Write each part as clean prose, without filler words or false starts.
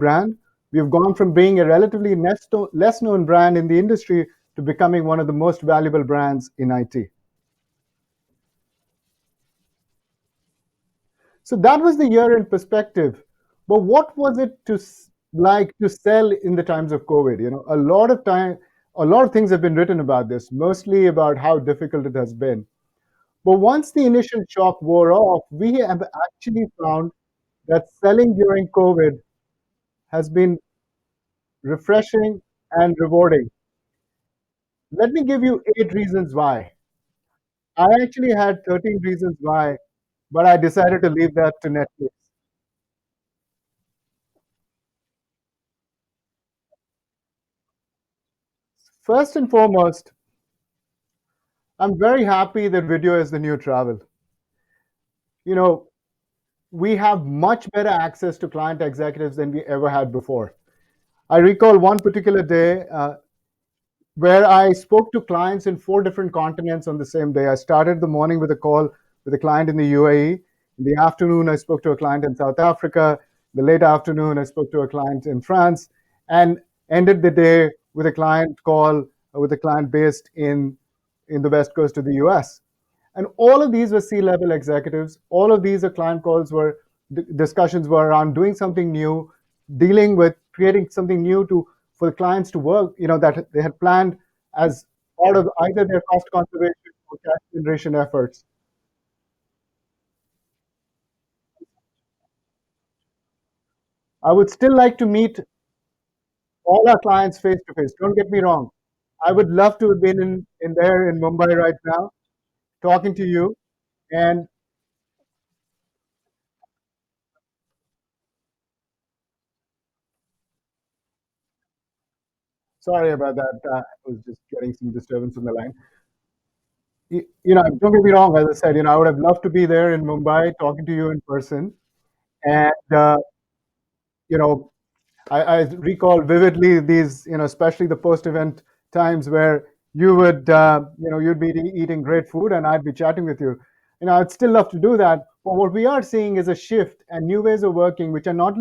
brand. We've gone from being a relatively less known brand in the industry to becoming one of the most valuable brands in IT. So that was the year in perspective. But what was it like to sell in the times of COVID? A lot of things have been written about this, mostly about how difficult it has been. But once the initial shock wore off, we have actually found that selling during COVID has been refreshing and rewarding. Let me give you 8 reasons why. I actually had 13 reasons why, but I decided to leave that to Netflix. First and foremost, I'm very happy that video is the new travel. You know, we have much better access to client executives than we ever had before. I recall one particular day where I spoke to clients in 4 different continents on the same day. I started the morning with a call with a client in the UAE. In the afternoon, I spoke to a client in South Africa. The late afternoon, I spoke to a client in France, and ended the day with a client call with a client based in the west coast of the US. And all of these were C-level executives. All of these are client calls were discussions were around doing something new, dealing with creating something new to for the clients to work, that they had planned as part of either their cost conservation or cash generation efforts. I would still like to meet all our clients face to face. Don't get me wrong. I would love to have been in there in Mumbai right now, talking to you. And sorry about that. I was just getting some disturbance on the line. Don't get me wrong. As I said, I would have loved to be there in Mumbai, talking to you in person. And you know, I recall vividly these, especially the post-event times where you'd be eating great food and I'd be chatting with you. I'd still love to do that. But what we are seeing is a shift and new ways of working, which are not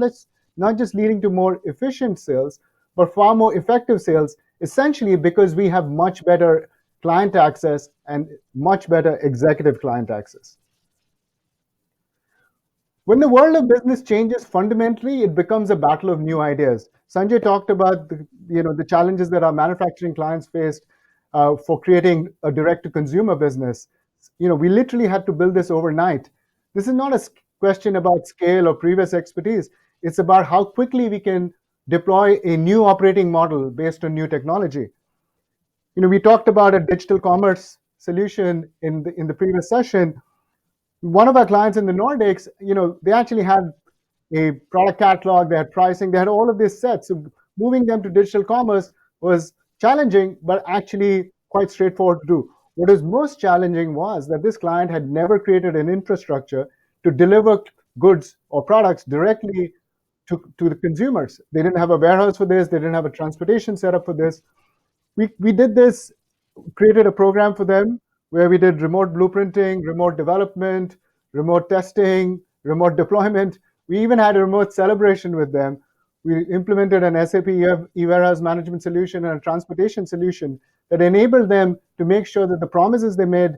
just leading to more efficient sales, but far more effective sales, essentially because we have much better client access and much better executive client access. When the world of business changes fundamentally, it becomes a battle of new ideas. Sanjay talked about the challenges that our manufacturing clients faced for creating a direct-to-consumer business. We literally had to build this overnight. This is not a question about scale or previous expertise. It's about how quickly we can deploy a new operating model based on new technology. We talked about a digital commerce solution in the previous session. One of our clients in the Nordics, they actually had a product catalog, they had pricing, they had all of this set. So moving them to digital commerce was challenging, but actually quite straightforward to do. What was most challenging was that this client had never created an infrastructure to deliver goods or products directly to the consumers. They didn't have a warehouse for this, they didn't have a transportation setup for this. We did this, created a program for them where we did remote blueprinting, remote development, remote testing, remote deployment. We even had a remote celebration with them. We implemented an SAP e-warehouse management solution and a transportation solution that enabled them to make sure that the promises they made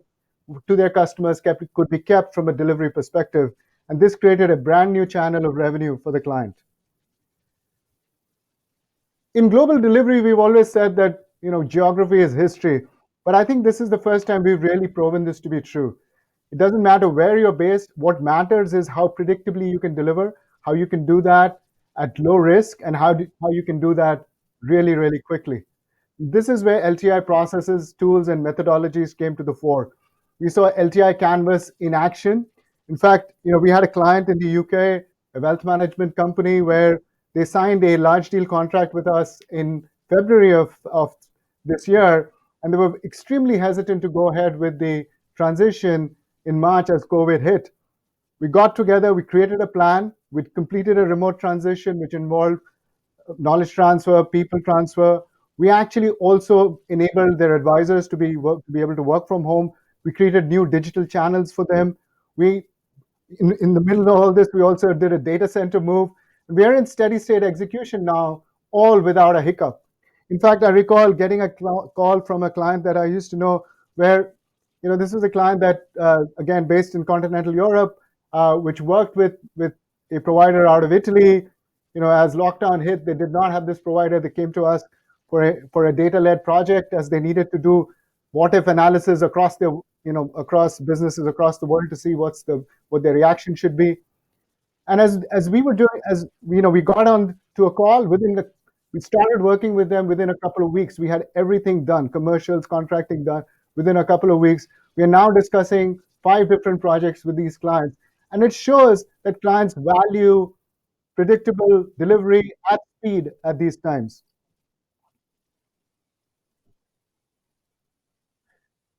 to their customers could be kept from a delivery perspective. And this created a brand new channel of revenue for the client. In global delivery, we've always said that geography is history, but I think this is the first time we've really proven this to be true. It doesn't matter where you're based. What matters is how predictably you can deliver, how you can do that at low risk, and how you can do that really, really quickly. This is where LTI processes, tools, and methodologies came to the fore. We saw LTI Canvas in action. In fact, we had a client in the UK, a wealth management company, where they signed a large deal contract with us in February of this year, and they were extremely hesitant to go ahead with the transition in March as COVID hit. We got together, we created a plan, we completed a remote transition, which involved knowledge transfer, people transfer. We actually also enabled their advisors to be able to work from home. We created new digital channels for them. In the middle of all this, we also did a data center move. We're in steady state execution now, all without a hiccup. In fact, I recall getting a call from a client that I used to know where, this was a client that, again, based in continental Europe, which worked with a provider out of Italy. As lockdown hit, they did not have this provider. They came to us for a data-led project as they needed to do what-if analysis across businesses across the world to see what their reaction should be. And as we were doing, as we got on to a call we started working with them within a couple of weeks. We had everything done, commercials, contracting done within a couple of weeks. We are now discussing 5 different projects with these clients, and it shows that clients value predictable delivery at speed at these times.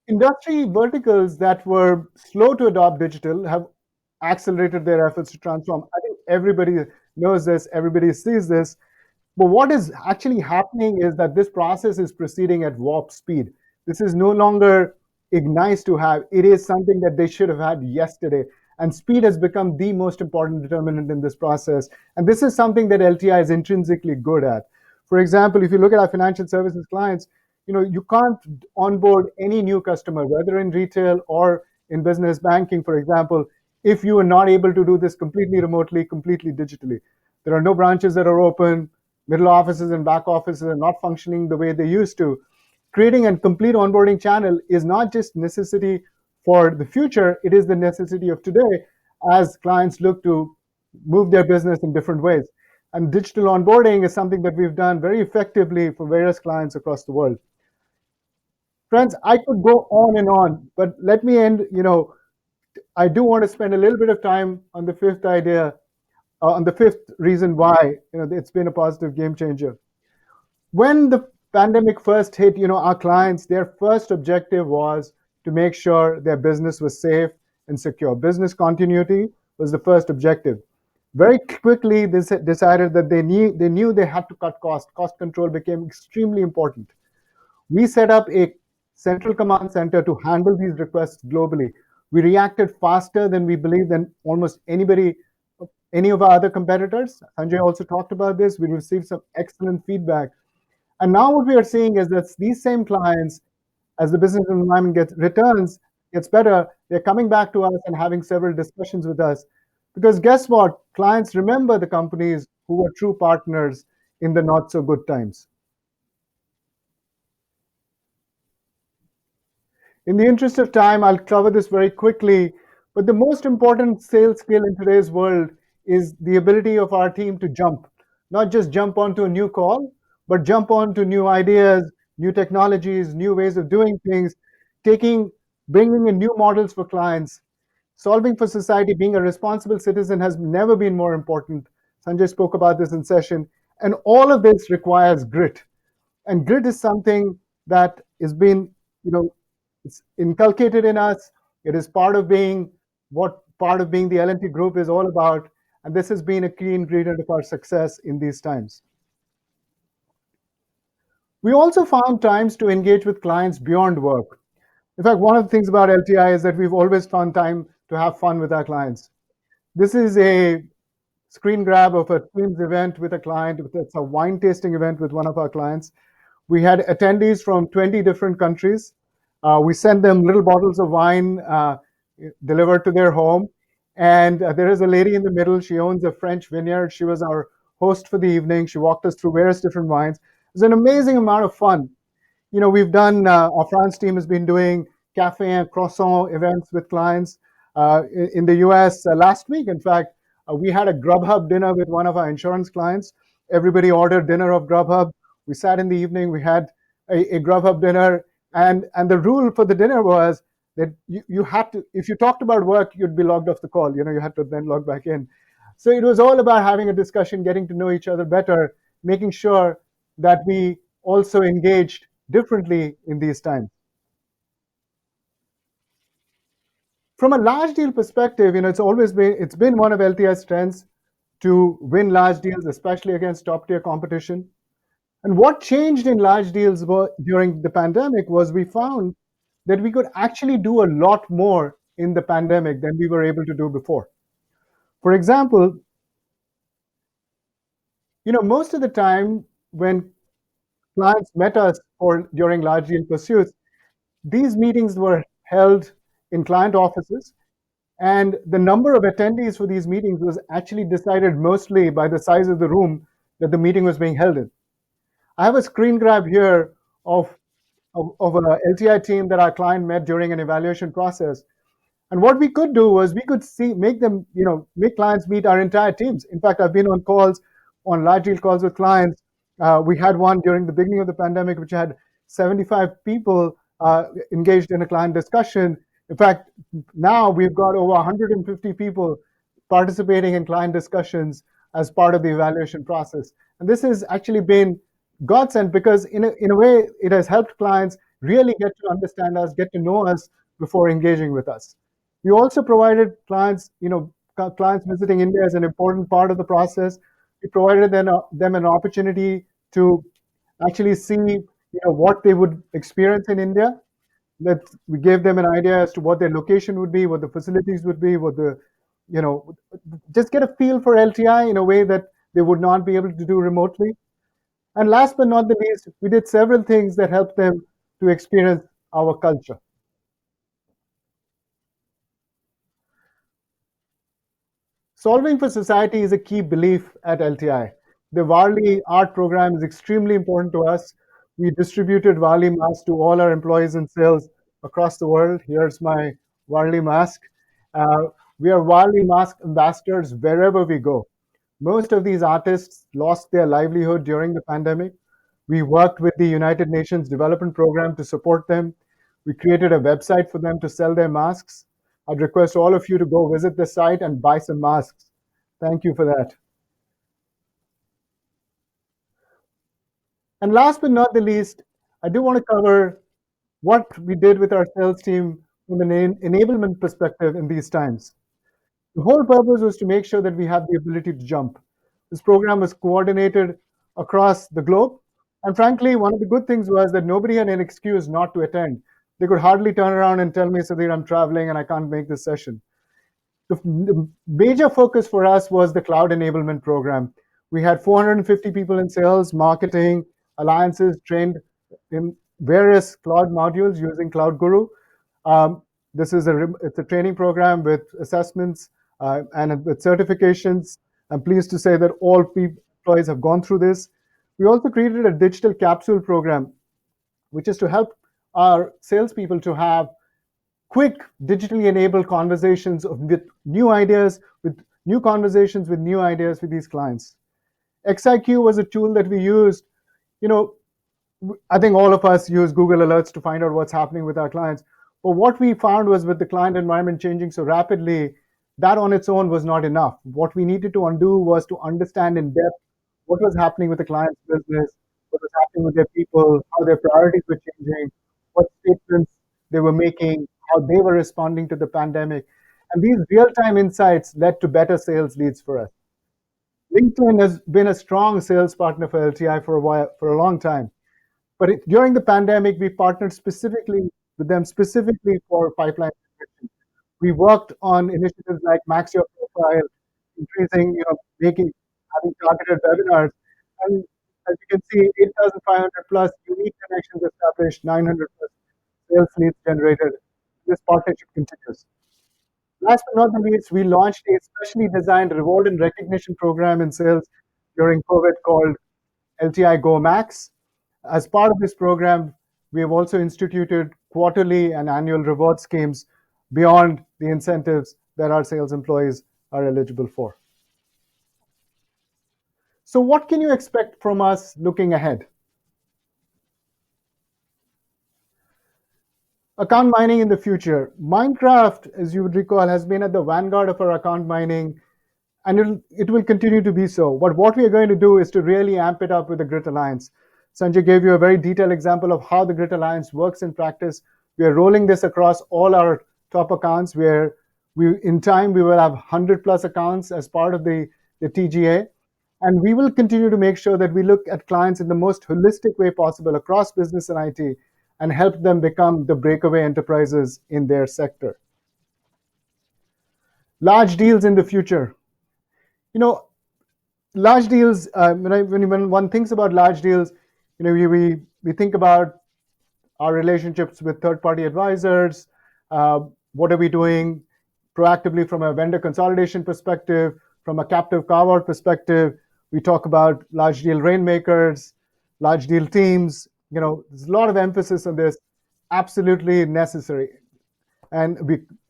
Industry verticals that were slow to adopt digital have accelerated their efforts to transform. I think everybody knows this, everybody sees this. But what is actually happening is that this process is proceeding at warp speed. This is no longer nice to have. It is something that they should have had yesterday. And speed has become the most important determinant in this process. And this is something that LTI is intrinsically good at. For example, if you look at our financial services clients, you can't onboard any new customer, whether in retail or in business banking, for example, if you are not able to do this completely remotely, completely digitally. There are no branches that are open. Middle offices and back offices are not functioning the way they used to. Creating a complete onboarding channel is not just necessity for the future, it is the necessity of today as clients look to move their business in different ways. And digital onboarding is something that we've done very effectively for various clients across the world. Friends, I could go on and on, but let me end. I do want to spend a little bit of time on the fifth idea, on the fifth reason why it's been a positive game changer. When the pandemic first hit, our clients, their first objective was to make sure their business was safe and secure. Business continuity was the first objective. Very quickly, they decided that they knew they had to cut costs. Cost control became extremely important. We set up a central command center to handle these requests globally. We reacted faster than we believe than almost any of our other competitors. Sanjay also talked about this. We received some excellent feedback. And now what we are seeing is that these same clients, as the business environment gets better, they're coming back to us and having several discussions with us. Because guess what? Clients remember the companies who were true partners in the not so good times. In the interest of time, I'll cover this very quickly, but the most important sales skill in today's world is the ability of our team to jump. Not just jump onto a new call, but jump onto new ideas, new technologies, new ways of doing things, bringing in new models for clients. Solving for society, being a responsible citizen has never been more important. Sanjay spoke about this in session. And all of this requires grit. And grit is something that has been, it's inculcated in us. It is part of being the L&T group is all about. And this has been a key ingredient of our success in these times. We also found times to engage with clients beyond work. In fact, one of the things about LTI is that we've always found time to have fun with our clients. This is a screen grab of a Teams event with a client. It's a wine tasting event with one of our clients. We had attendees from 20 different countries. We sent them little bottles of wine delivered to their home. And there is a lady in the middle. She owns a French vineyard. She was our host for the evening. She walked us through various different wines. It was an amazing amount of fun. We've done, our France team has been doing cafe and croissant events with clients. In the US last week, in fact, we had a Grubhub dinner with one of our insurance clients. Everybody ordered dinner of Grubhub. We sat in the evening, we had a Grubhub dinner, and the rule for the dinner was that you had to, if you talked about work, you'd be logged off the call. You had to then log back in. So it was all about having a discussion, getting to know each other better, making sure that we also engaged differently in these times. From a large deal perspective, it's been one of LTI's strengths to win large deals, especially against top tier competition. And what changed in large deals during the pandemic was we found that we could actually do a lot more in the pandemic than we were able to do before. For example, Most of the time when clients met us for during large deal pursuits, these meetings were held in client offices, and the number of attendees for these meetings was actually decided mostly by the size of the room that the meeting was being held in. I have a screen grab here of, of an LTI team that our client met during an evaluation process. And what we could do was we could see, make them, make clients meet our entire teams. In fact, I've been on calls, on large deal calls with clients. We had one during the beginning of the pandemic, which had 75 people engaged in a client discussion. In fact, now we've got over 150 people participating in client discussions as part of the evaluation process. And this has actually been godsend because, in a way, it has helped clients really get to understand us, get to know us before engaging with us. We also provided clients, clients visiting India as an important part of the process. We provided them an opportunity to actually see, what they would experience in India. That we gave them an idea as to what their location would be, what the facilities would be, you know, just get a feel for LTI in a way that they would not be able to do remotely. And last but not the least, we did several things that helped them to experience our culture. Solving for society is a key belief at LTI. The Varley art program is extremely important to us. We distributed Varley masks to all our employees in sales across the world. Here's my Varley mask. Uh, we are Varley mask ambassadors wherever we go. Most of these artists lost their livelihood during the pandemic. We worked with the United Nations Development Program to support them. We created a website for them to sell their masks. I'd request all of you to go visit the site and buy some masks. Thank you for that. And last but not the least, I do want to cover what we did with our sales team from an enablement perspective in these times. The whole purpose was to make sure that we have the ability to jump. This program was coordinated across the globe. And frankly, one of the good things was that nobody had an excuse not to attend. They could hardly turn around and tell me, Sudhir, I'm traveling and I can't make this session. The major focus for us was the cloud enablement program. We had 450 people in sales, marketing, alliances trained in various cloud modules using Cloud Guru. Um, this is it's a training program with assessments and with certifications. I'm pleased to say that all employees have gone through this. We also created a digital capsule program, which is to help our salespeople to have quick digitally enabled conversations with new ideas, with new conversations with new ideas with these clients. XIQ was a tool that we used. You know, I think all of us use Google Alerts to find out what's happening with our clients. But what we found was with the client environment changing so rapidly, that on its own was not enough. What we needed to undo was to understand in depth what was happening with the client's business, what was happening with their people, how their priorities were changing, what statements they were making, how they were responding to the pandemic. And these real-time insights led to better sales leads for us. LinkedIn has been a strong sales partner for LTI for a while, for a long time. But during the pandemic, we partnered specifically with them specifically for pipeline generation. We worked on initiatives like Max Your Profile, increasing, making, having targeted webinars. And as you can see, 8,500 plus unique connections established, 900 plus sales leads generated. This partnership continues. Last but not the least, we launched a specially designed reward and recognition program in sales during COVID called LTI Go Max. As part of this program, we have also instituted quarterly and annual reward schemes beyond the incentives that our sales employees are eligible for. So, what can you expect from us looking ahead? Account mining in the future. Minecraft, as you would recall, has been at the vanguard of our account mining, and it will continue to be so. But what we are going to do is to really amp it up with the Grit Alliance. Sanjay gave you a very detailed example of how the Grit Alliance works in practice. We are rolling this across all our top accounts where in time, we will have 100 plus accounts as part of the TGA. And we will continue to make sure that we look at clients in the most holistic way possible across business and IT and help them become the breakaway enterprises in their sector. Large deals in the future. You know, Large deals, when one thinks about large deals, we think about our relationships with third-party advisors. Uh, what are we doing proactively from a vendor consolidation perspective, from a captive carve-out perspective? We talk about large deal rainmakers, large deal teams. There's a lot of emphasis on this. Absolutely necessary, and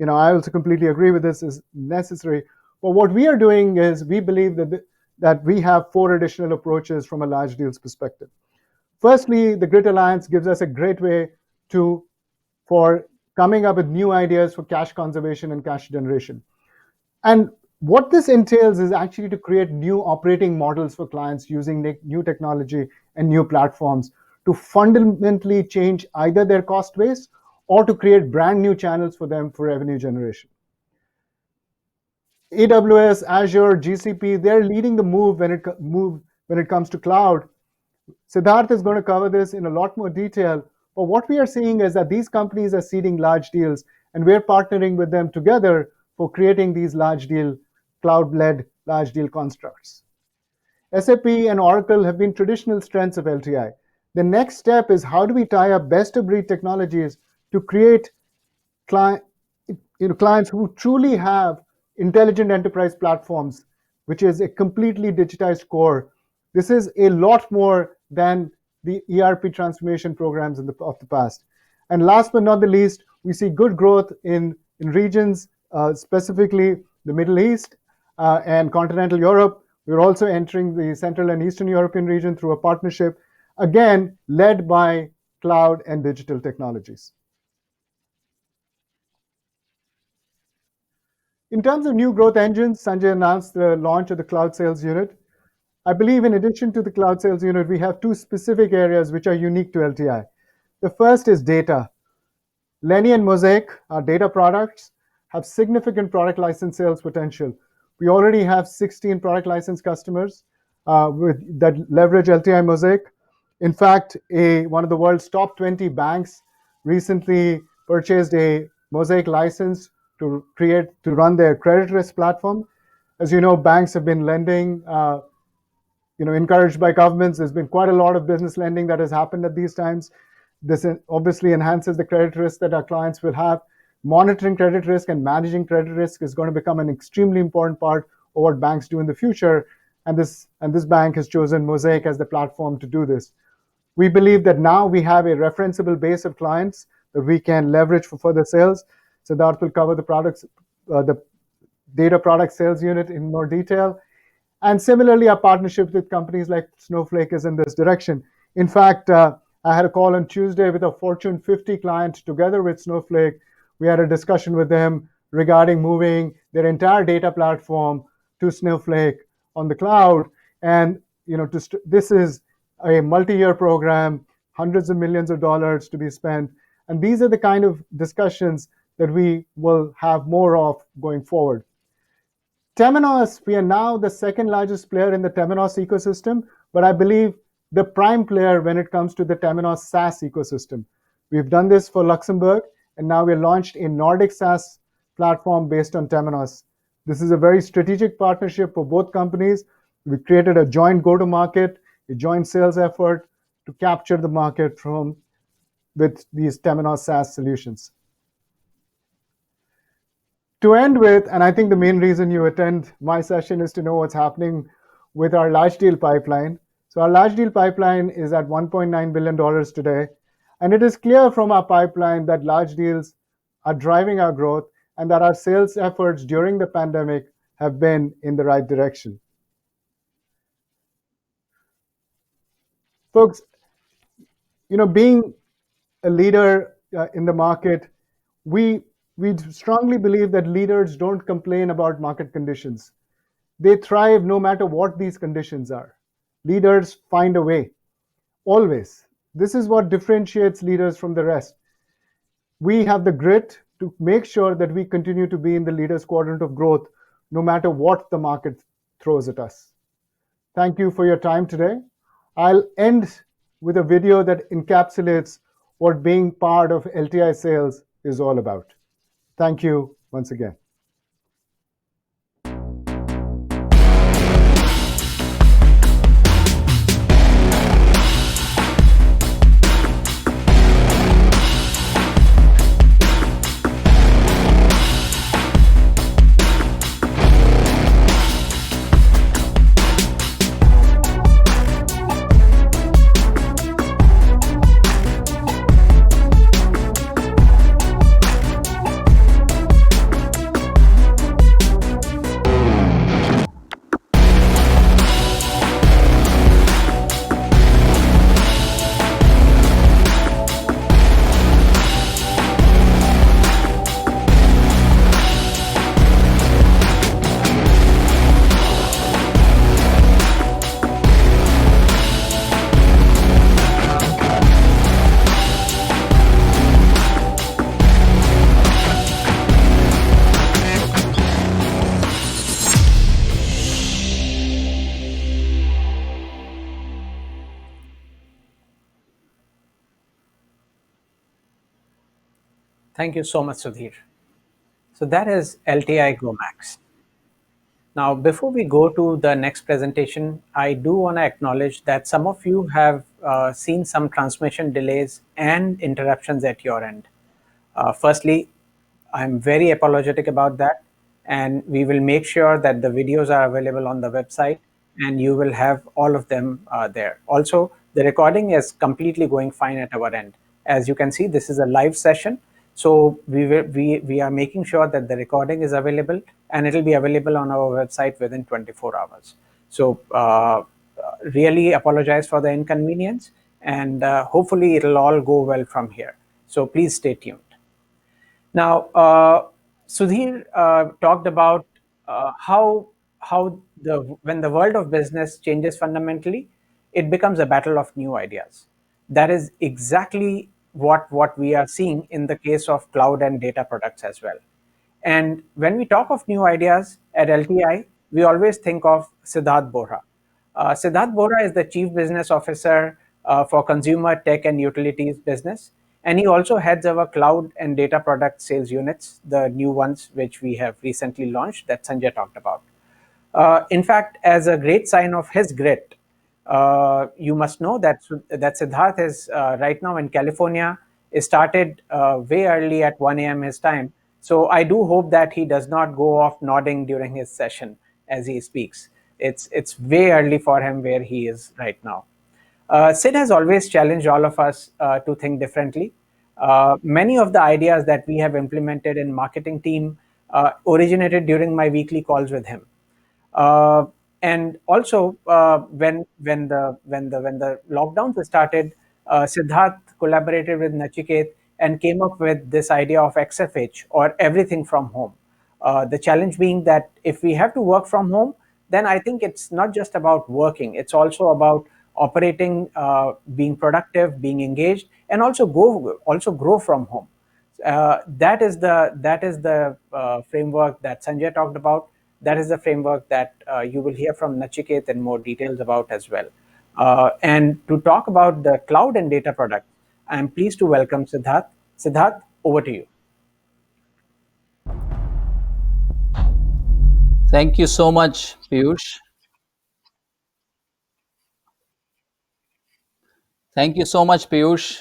I also completely agree with this is necessary. But what we are doing is we believe that we have four additional approaches from a large deals perspective. Firstly, the Grit Alliance gives us a great way to for coming up with new ideas for cash conservation and cash generation. And what this entails is actually to create new operating models for clients using new technology and new platforms to fundamentally change either their cost base or to create brand new channels for them for revenue generation. AWS, Azure, GCP, they're leading the move when it comes to cloud. Siddharth is going to cover this in a lot more detail. But what we are seeing is that these companies are seeding large deals, and we're partnering with them together for creating these large deal, cloud-led large deal constructs. SAP and Oracle have been traditional strengths of LTI. The next step is how do we tie up best-of-breed technologies to create client, clients who truly have intelligent enterprise platforms, which is a completely digitized core. This is a lot more than the ERP transformation programs of the past. And last but not the least, we see good growth in regions, specifically the Middle East and continental Europe. We're also entering the Central and Eastern European region through a partnership, again, led by cloud and digital technologies. In terms of new growth engines, Sanjay announced the launch of the cloud sales unit. I believe in addition to the cloud sales unit, we have two specific areas which are unique to LTI. The first is data. Lenny and Mosaic, our data products, have significant product license sales potential. We already have 16 product license customers that leverage LTI Mosaic. In fact, one of the world's top 20 banks recently purchased a Mosaic license to run their credit risk platform. As you know, banks have been lending, encouraged by governments. There's been quite a lot of business lending that has happened at these times. This obviously enhances the credit risk that our clients will have. Monitoring credit risk and managing credit risk is going to become an extremely important part of what banks do in the future. And this bank has chosen Mosaic as the platform to do this. We believe that now we have a referenceable base of clients that we can leverage for further sales. Siddharth will cover the data product sales unit in more detail. And similarly, our partnership with companies like Snowflake is in this direction. In fact, I had a call on Tuesday with a Fortune 50 client together with Snowflake. We had a discussion with them regarding moving their entire data platform to Snowflake on the cloud. And this is a multi-year program, hundreds of millions of dollars to be spent. And these are the kind of discussions that we will have more of going forward. Temenos, we are now the second largest player in the Temenos ecosystem, but I believe the prime player when it comes to the Temenos SaaS ecosystem. We've done this for Luxembourg, and now we've launched a Nordic SaaS platform based on Temenos. This is a very strategic partnership for both companies. We created a joint go-to-market, a joint sales effort to capture the market with these Temenos SaaS solutions. To end with, and I think the main reason you attend my session is to know what's happening with our large deal pipeline. So our large deal pipeline is at $1.9 billion today. And it is clear from our pipeline that large deals are driving our growth and that our sales efforts during the pandemic have been in the right direction. Folks, being a leader in the market, we strongly believe that leaders don't complain about market conditions. They thrive no matter what these conditions are. Leaders find a way, always. This is what differentiates leaders from the rest. We have the grit to make sure that we continue to be in the leaders quadrant of growth, no matter what the market throws at us. Thank you for your time today. I'll end with a video that encapsulates what being part of LTI sales is all about. Thank you once again. Thank you so much, Sudhir. So that is LTI Go Max. Now, before we go to the next presentation, I do want to acknowledge that some of you have seen some transmission delays and interruptions at your end. Firstly, I'm very apologetic about that, and we will make sure that the videos are available on the website and you will have all of them there. Also, the recording is completely going fine at our end. As you can see, this is a live session, so we are making sure that the recording is available and it will be available on our website within 24 hours. So, really apologize for the inconvenience, and hopefully it'll all go well from here. So please stay tuned. Now, Sudhir talked about how the when the world of business changes fundamentally, it becomes a battle of new ideas. That is exactly what we are seeing in the case of cloud and data products as well. And when we talk of new ideas at LTI, we always think of Siddharth Bohra. Siddharth Bohra is the Chief Business Officer for Consumer Tech and Utilities Business. And he also heads our cloud and data product sales units, the new ones which we have recently launched that Sanjay talked about. In fact, as a great sign of his grit, you must know that Siddharth is right now in California. It started way early at 1 a.m. his time. So I do hope that he does not go off nodding during his session as he speaks. It's way early for him where he is right now. Sid has always challenged all of us to think differently. Many of the ideas that we have implemented in marketing team originated during my weekly calls with him. Uh, and also, when the lockdowns started, Siddharth collaborated with Nachiket and came up with this idea of XFH, or everything from home. The challenge being that if we have to work from home, then I think it's not just about working; it's also about operating, being productive, being engaged, and also grow from home. That is the framework that Sanjay talked about. That is the framework that you will hear from Nachiket in more details about as well. And to talk about the cloud and data product, I'm pleased to welcome Siddharth. Siddharth, over to you. Thank you so much, Piyush. Thank you so much, Piyush,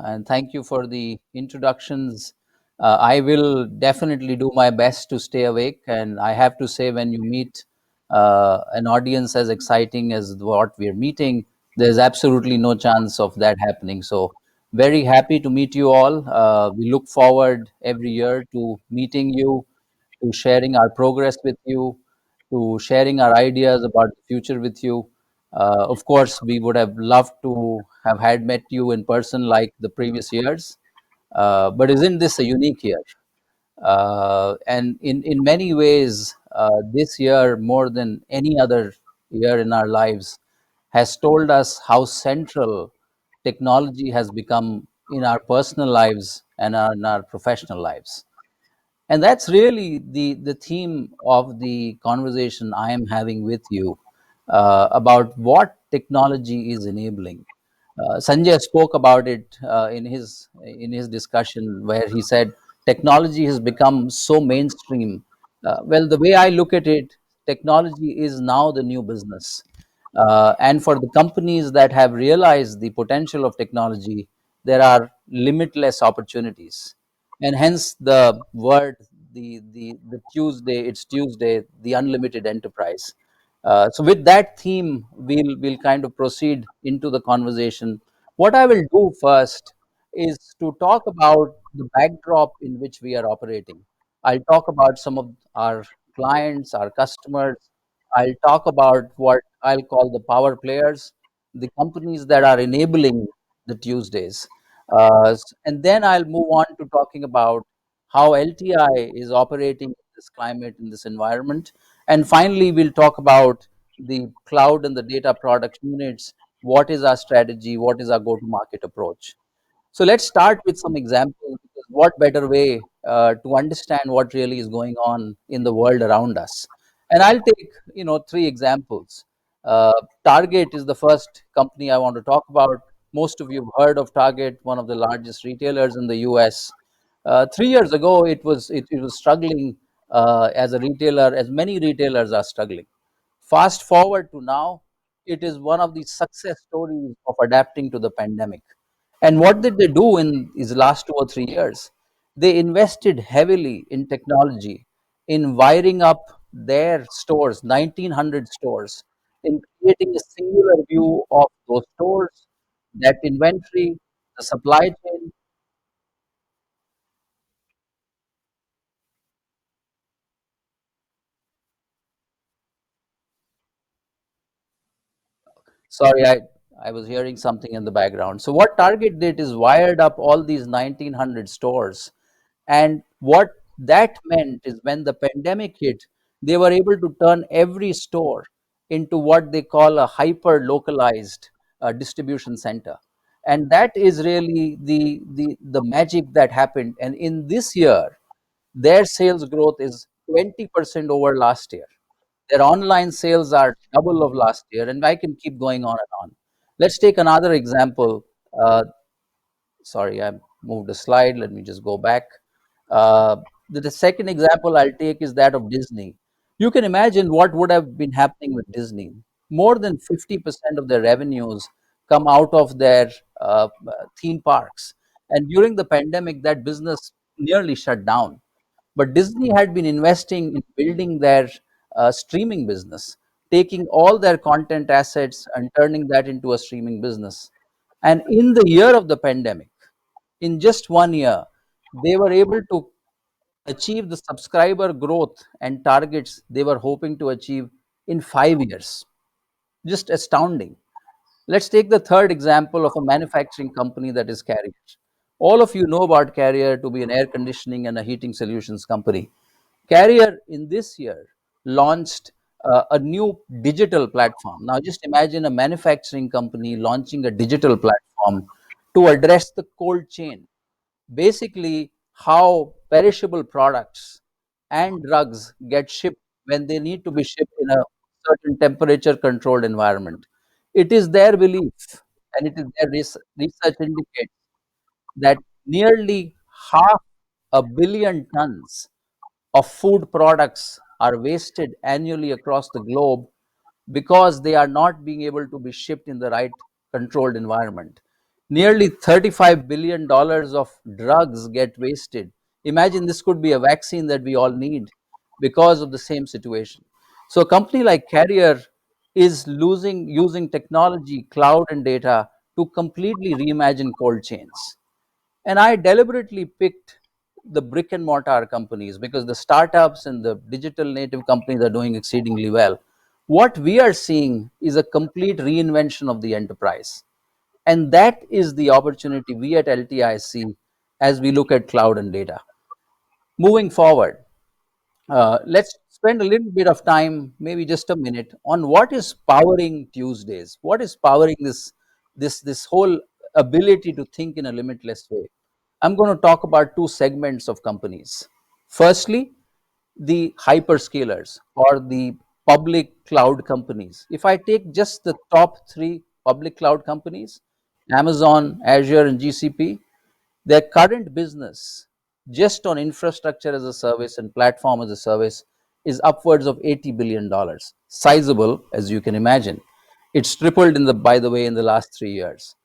and thank you for the introductions. I will definitely do my best to stay awake, and I have to say, when you meet an audience as exciting as what we're meeting, there's absolutely no chance of that happening. So, very happy to meet you all. We look forward every year to meeting you, to sharing our progress with you, to sharing our ideas about the future with you. Of course, we would have loved to have had met you in person like the previous years, but isn't this a unique year? And in many ways, this year, more than any other year in our lives, has told us how central technology has become in our personal lives and in our professional lives. And that's really the theme of the conversation I am having with you about what technology is enabling. Sanjay spoke about it in his discussion, where he said technology has become so mainstream. Well, the way I look at it, technology is now the new business. And for the companies that have realized the potential of technology, there are limitless opportunities. And hence the word, the Tuesday, it's Tuesday, the unlimited enterprise. So with that theme, we'll kind of proceed into the conversation. What I will do first is to talk about the backdrop in which we are operating. I'll talk about some of our clients, our customers. I'll talk about what I'll call the power players, the companies that are enabling the Tuesdays. And then I'll move on to talking about how LTI is operating in this climate, in this environment. And finally, we'll talk about the cloud and the data product units. What is our strategy? What is our go to market approach? So let's start with some examples, because what better way to understand what really is going on in the world around us? And I'll take three examples. Uh, Target is the first company I want to talk about. Most of you have heard of Target, one of the largest retailers in the U.S. 3 years ago, it was struggling as a retailer, as many retailers are struggling. Fast forward to now, it is one of the success stories of adapting to the pandemic. And what did they do in these last 2 or 3 years? They invested heavily in technology, in wiring up their stores, 1900 stores, in creating a singular view of those stores, that inventory, the supply chain. Sorry, I was hearing something in the background. So what Target did is wired up all these 1900 stores. And what that meant is when the pandemic hit, they were able to turn every store into what they call a hyper localized distribution center. And that is really the magic that happened. And in this year, their sales growth is 20% over last year. Their online sales are double of last year, and I can keep going on and on. Let's take another example. Sorry, I moved a slide. Let me just go back. Uh, the second example I'll take is that of Disney. You can imagine what would have been happening with Disney. More than 50% of their revenues come out of their theme parks. And during the pandemic, that business nearly shut down. But Disney had been investing in building their streaming business, taking all their content assets and turning that into a streaming business. And in the year of the pandemic, in just 1 year, they were able to achieve the subscriber growth and targets they were hoping to achieve in 5 years. Just astounding. Let's take the third example of a manufacturing company, that is Carrier. All of you know about Carrier to be an air conditioning and a heating solutions company. Carrier in this year launched a new digital platform. Now, just imagine a manufacturing company launching a digital platform to address the cold chain, basically how perishable products and drugs get shipped when they need to be shipped in a certain temperature controlled environment. It is their belief, and it is their research indicates that nearly half a billion tons of food products are wasted annually across the globe because they are not being able to be shipped in the right controlled environment. Nearly $35 billion of drugs get wasted. Imagine this could be a vaccine that we all need because of the same situation. So, a company like Carrier is losing using technology, cloud, and data to completely reimagine cold chains. And I deliberately picked the brick and mortar companies because the startups and the digital native companies are doing exceedingly well. What we are seeing is a complete reinvention of the enterprise. And that is the opportunity we at LTI see as we look at cloud and data. Moving forward, let's spend a little bit of time, maybe just a minute, on what is powering Tuesdays. What is powering this whole ability to think in a limitless way? I'm going to talk about two segments of companies. Firstly, the hyperscalers or the public cloud companies. If I take just the top three public cloud companies, Amazon, Azure, and GCP, their current business just on infrastructure as a service and platform as a service is upwards of $80 billion. Sizable, as you can imagine. It's tripled by the way, in the last 3 years.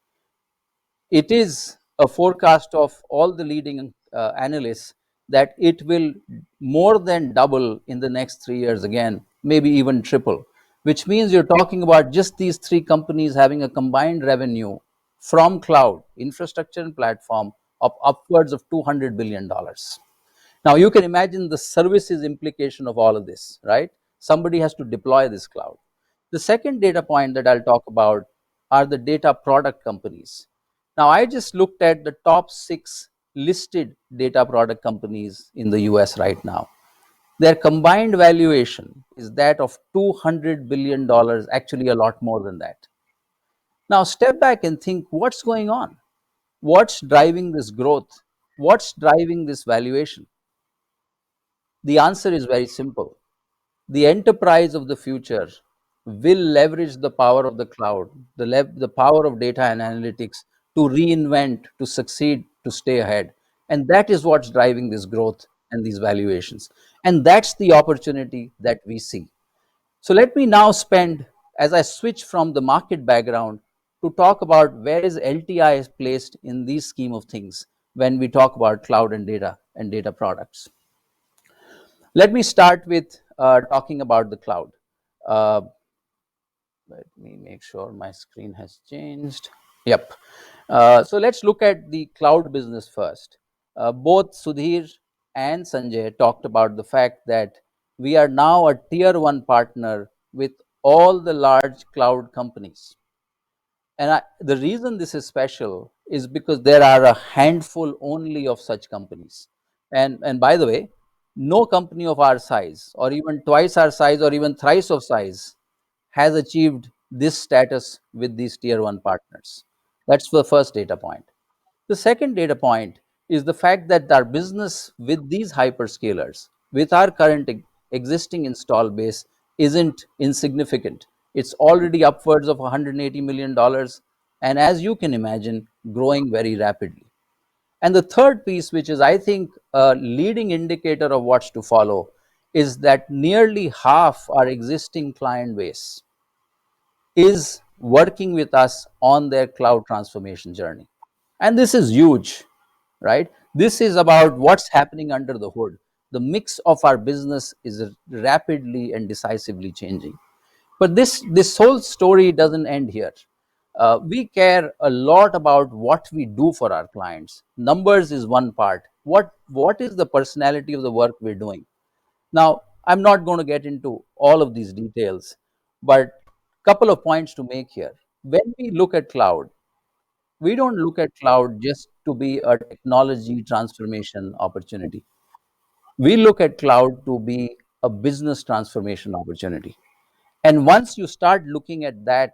It is a forecast of all the leading analysts that it will more than double in the next 3 years again, maybe even triple, which means you're talking about just these three companies having a combined revenue from cloud, infrastructure, and platform of upwards of $200 billion. Now, you can imagine the services implication of all of this, right? Somebody has to deploy this cloud. The second data point that I'll talk about are the data product companies. Now, I just looked at the top six listed data product companies in the US right now. Their combined valuation is that of $200 billion, actually, a lot more than that. Now, step back and think what's going on? What's driving this growth? What's driving this valuation? The answer is very simple. The enterprise of the future will leverage the power of the cloud, the power of data and analytics to reinvent, to succeed, to stay ahead. And that is what's driving this growth and these valuations. And that's the opportunity that we see. So let me now spend, as I switch from the market background, to talk about where is LTI placed in this scheme of things when we talk about cloud and data products. Let me start with talking about the cloud. Uh, Let me make sure my screen has changed. Yep. So let's look at the cloud business first. Both Sudhir and Sanjay talked about the fact that we are now a tier one partner with all the large cloud companies. And the reason this is special is because there are a handful only of such companies. And by the way, no company of our size, or even twice our size, or even thrice of size, has achieved this status with these tier one partners. That's the first data point. The second data point is the fact that our business with these hyperscalers, with our current existing install base, isn't insignificant. It's already upwards of $180 million, and as you can imagine, growing very rapidly. And the third piece, which is, I think, a leading indicator of what's to follow, is that nearly half our existing client base is working with us on their cloud transformation journey. And this is huge, right? This is about what's happening under the hood. The mix of our business is rapidly and decisively changing. But this whole story doesn't end here. We care a lot about what we do for our clients. Numbers is one part. What is the personality of the work we're doing? Now, I'm not going to get into all of these details, but couple of points to make here. When we look at cloud, we don't look at cloud just to be a technology transformation opportunity. We look at cloud to be a business transformation opportunity. And once you start looking at that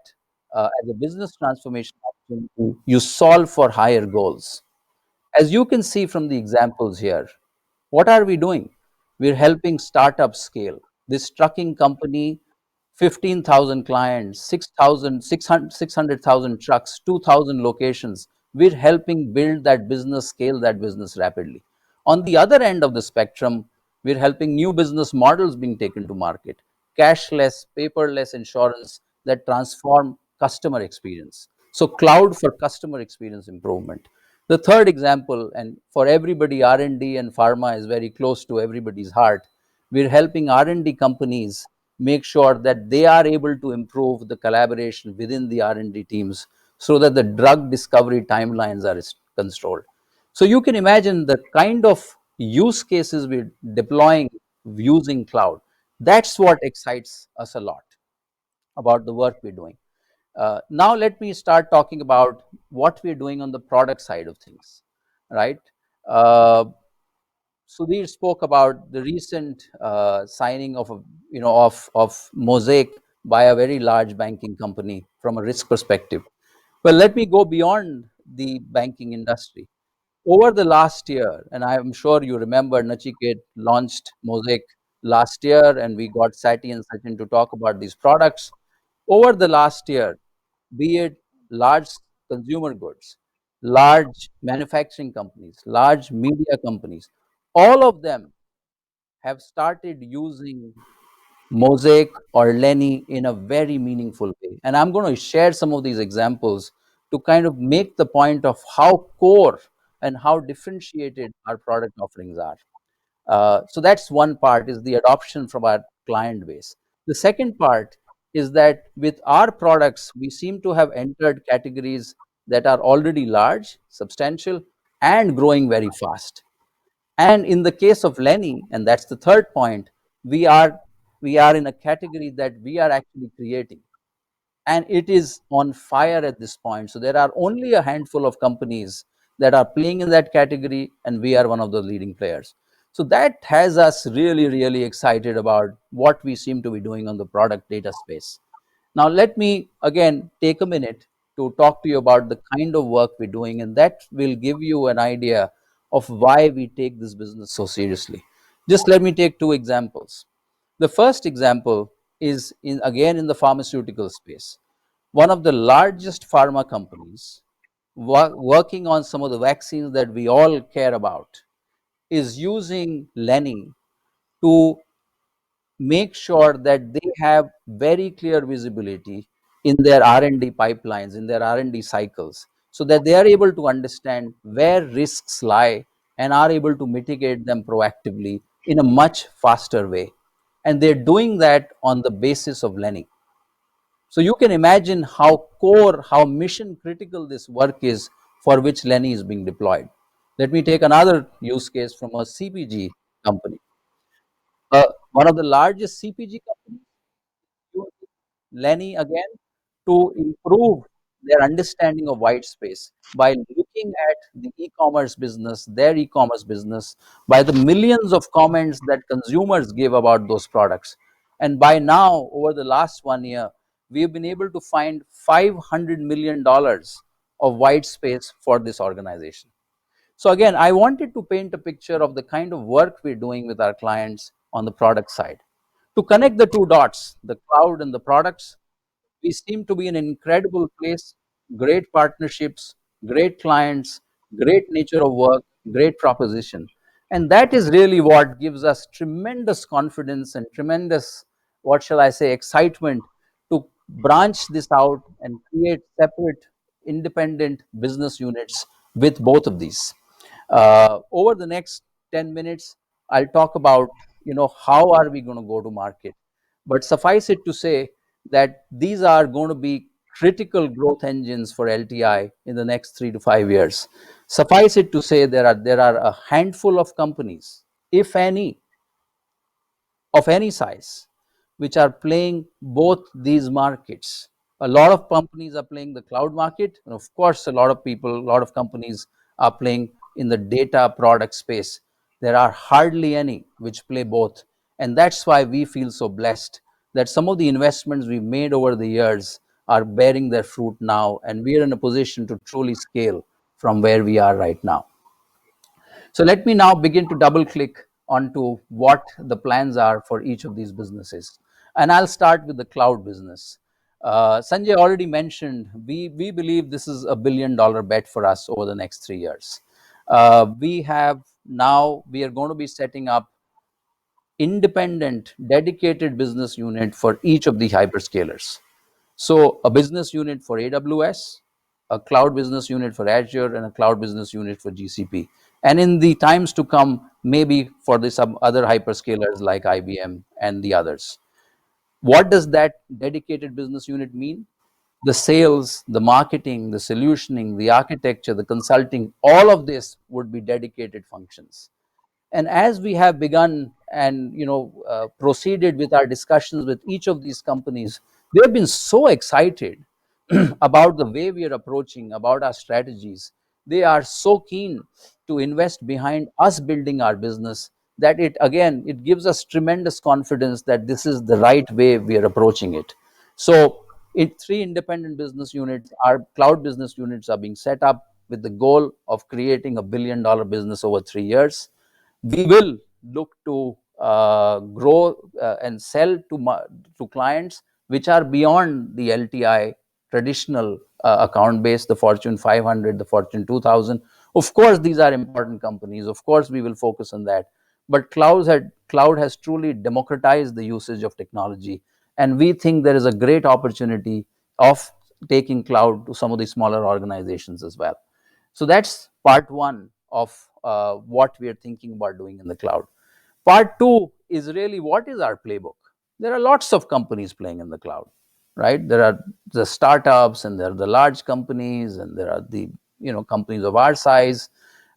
as a business transformation opportunity, you solve for higher goals. As you can see from the examples here, what are we doing? We're helping startups scale. This trucking company, 15,000 clients, 600,000 trucks, 2,000 locations. We're helping build that business, scale that business rapidly. On the other end of the spectrum, we're helping new business models being taken to market, cashless, paperless insurance that transform customer experience. So cloud for customer experience improvement. The third example, and for everybody, R&D and pharma is very close to everybody's heart. We're helping R&D companies make sure that they are able to improve the collaboration within the R&D teams so that the drug discovery timelines are controlled. So you can imagine the kind of use cases we're deploying using cloud. That's what excites us a lot about the work we're doing. Now let me start talking about what we're doing on the product side of things, right? Uh, Sudhir spoke about the recent signing of of Mosaic by a very large banking company from a risk perspective. Well, let me go beyond the banking industry. Over the last year, and I'm sure you remember, Nachiket launched Mosaic last year, and we got Sati and Sachin to talk about these products. Over the last year, be it large consumer goods, large manufacturing companies, large media companies, all of them have started using Mosaic or Lenny in a very meaningful way. And I'm going to share some of these examples to kind of make the point of how core and how differentiated our product offerings are. So that's one part, is the adoption from our client base. The second part is that with our products, we seem to have entered categories that are already large, substantial, and growing very fast. And in the case of Lenny, and that's the third point, we are we are in a category that we are actually creating, and it is on fire at this point. So there are only a handful of companies that are playing in that category, and we are one of the leading players. So that has us really, really excited about what we seem to be doing on the product data space. Now, let me again take a minute to talk to you about the kind of work we're doing, and that will give you an idea of why we take this business so seriously. Just let me take two examples. The first example is again in the pharmaceutical space. One of the largest pharma companies working on some of the vaccines that we all care about, is using Lenny to make sure that they have very clear visibility in their R&D pipelines, in their R&D cycles, so that they are able to understand where risks lie and are able to mitigate them proactively in a much faster way. And they're doing that on the basis of Lenny. So you can imagine how core, how mission critical this work is for which Lenny is being deployed. Let me take another use case from a CPG company. One of the largest CPG companies using Lenny again to improve their understanding of white space by looking at the e-commerce business, their e-commerce business, by the millions of comments that consumers give about those products. And by now, over the last 1 year, we've been able to find $500 million of white space for this organization. So again, I wanted to paint a picture of the kind of work we're doing with our clients on the product side. To connect the two dots, the cloud and the products, we seem to be in an incredible place, great partnerships, great clients, great nature of work, great proposition. And that is really what gives us tremendous confidence and tremendous, what shall I say, excitement to branch this out and create separate, independent business units with both of these. Over the next 10 minutes, I'll talk about, how are we going to go to market. But suffice it to say that these are going to be critical growth engines for LTI in the next 3 to 5 years. Suffice it to say there are a handful of companies, if any, of any size, which are playing both these markets. A lot of companies are playing the cloud market, and of course, a lot of companies are playing in the data product space. There are hardly any which play both. And that's why we feel so blessed that some of the investments we've made over the years are bearing their fruit now, and we are in a position to truly scale from where we are right now. So let me now begin to double click onto what the plans are for each of these businesses. And I'll start with the cloud business. Sanjay already mentioned we believe this is $1 billion bet for us over the next 3 years. We are going to be setting up independent, dedicated business unit for each of the hyperscalers. So a business unit for AWS, a cloud business unit for Azure, and a cloud business unit for GCP. And in the times to come, maybe for the some other hyperscalers like IBM and the others. What does that dedicated business unit mean? The sales, the marketing, the solutioning, the architecture, the consulting, all of this would be dedicated functions. And as we have begun and proceeded with our discussions with each of these companies, they have been so excited about the way we are approaching, about our strategies. They are so keen to invest behind us building our business that it gives us tremendous confidence that this is the right way we are approaching it. So in three independent business units, our cloud business units are being set up with the goal of creating $1 billion business over 3 years. We will look to grow and sell to clients which are beyond the LTI traditional account base, the Fortune 500, the Fortune 2000. Of course, these are important companies. Of course, we will focus on that. But cloud has truly democratized the usage of technology. And we think there is a great opportunity of taking cloud to some of the smaller organizations as well. So that's part one of what we are thinking about doing in the cloud. Part two is really what is our playbook? There are lots of companies playing in the cloud, right? There are the startups and there are the large companies and there are the companies of our size.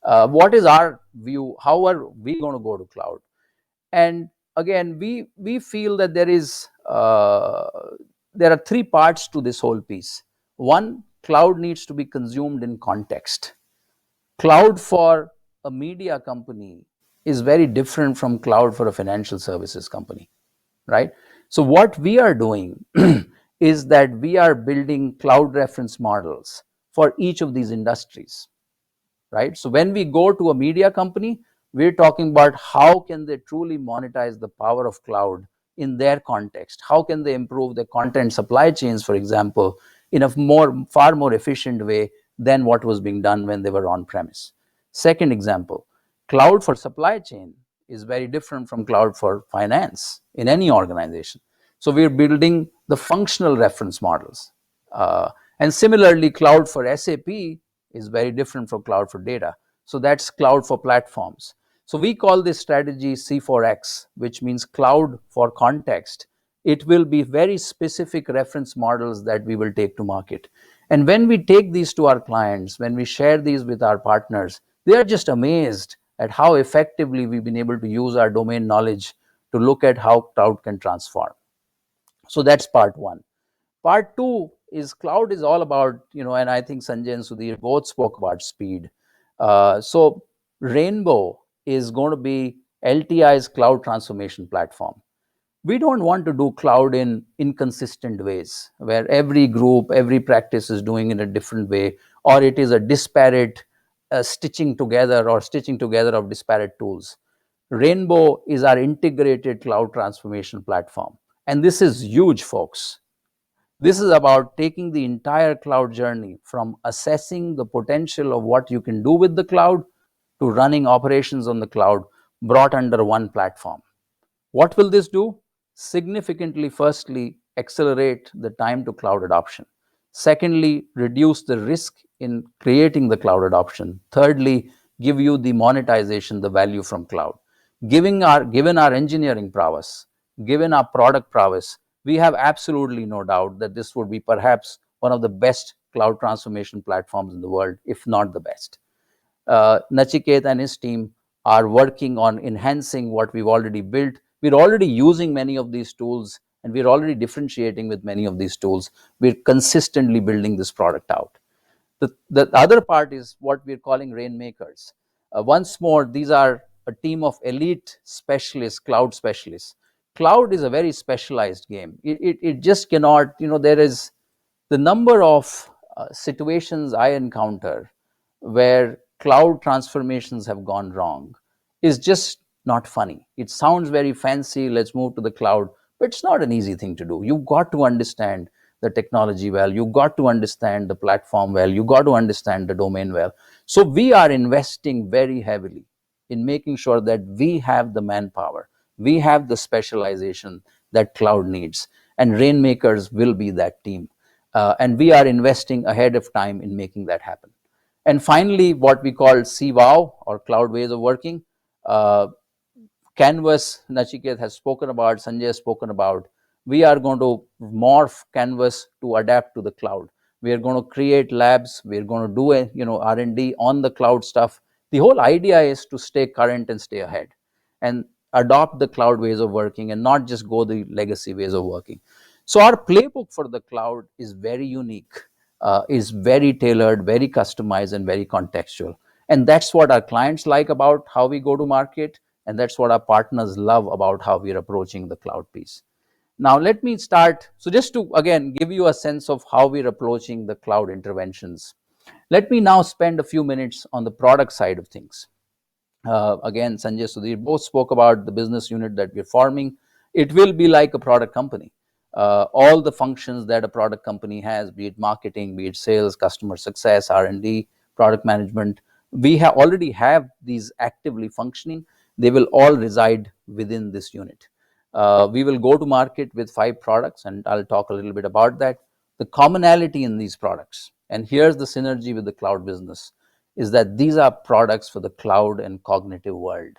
What is our view? How are we going to go to cloud? And again, we feel that there are three parts to this whole piece. One, cloud needs to be consumed in context. Cloud for a media company is very different from cloud for a financial services company, right? So what we are doing is that we are building cloud reference models for each of these industries, right? So when we go to a media company, we're talking about how can they truly monetize the power of cloud in their context. How can they improve their content supply chains, for example, in a far more efficient way than what was being done when they were on premise. Second example, cloud for supply chain is very different from cloud for finance in any organization. So we're building the functional reference models. And similarly, cloud for SAP is very different from cloud for data. So that's cloud for platforms. So we call this strategy C4X, which means cloud for context. It will be very specific reference models that we will take to market. And when we take these to our clients, when we share these with our partners, they are just amazed at how effectively we've been able to use our domain knowledge to look at how cloud can transform. So that's part one. Part two is cloud is all about, and I think Sanjay and Sudhir both spoke about speed. So Rainbow is going to be LTI's cloud transformation platform. We don't want to do cloud in inconsistent ways where every group, every practice is doing it a different way, or it is a disparate stitching together of disparate tools. Rainbow is our integrated cloud transformation platform. And this is huge, folks. This is about taking the entire cloud journey from assessing the potential of what you can do with the cloud to running operations on the cloud brought under one platform. What will this do? Significantly, firstly, accelerate the time to cloud adoption. Secondly, reduce the risk in creating the cloud adoption. Thirdly, give you the monetization, the value from cloud. Given our engineering prowess, given our product prowess, we have absolutely no doubt that this would be perhaps one of the best cloud transformation platforms in the world, if not the best. Nachiket and his team are working on enhancing what we've already built. We're already using many of these tools and we're already differentiating with many of these tools. We're consistently building this product out. The other part is what we're calling rainmakers. Once more, these are a team of elite specialists, cloud specialists. Cloud is a very specialized game. It just cannot, there is the number of situations I encounter where cloud transformations have gone wrong is just not funny. It sounds very fancy, let's move to the cloud, but it's not an easy thing to do. You've got to understand the technology well, you've got to understand the platform well, you've got to understand the domain well. So we are investing very heavily in making sure that we have the manpower, we have the specialization that cloud needs, and Rainmakers will be that team. And we are investing ahead of time in making that happen. And finally, what we call CWOW or cloud ways of working. Canvas, Nachiket has spoken about, Sanjay has spoken about. We are going to morph Canvas to adapt to the cloud. We are going to create labs. We are going to do R&D on the cloud stuff. The whole idea is to stay current and stay ahead and adopt the cloud ways of working and not just go the legacy ways of working. So our playbook for the cloud is very unique, is very tailored, very customized, and very contextual. And that's what our clients like about how we go to market. And that's what our partners love about how we're approaching the cloud piece. Now, let me start. So just to, again, give you a sense of how we're approaching the cloud interventions, let me now spend a few minutes on the product side of things. Again, Sanjay, Sudhir both spoke about the business unit that we're forming. It will be like a product company. All the functions that a product company has, be it marketing, be it sales, customer success, R&D, product management, we already have these actively functioning. They will all reside within this unit. We will go to market with 5 products, and I'll talk a little bit about that. The commonality in these products, and here's the synergy with the cloud business, is that these are products for the cloud and cognitive world.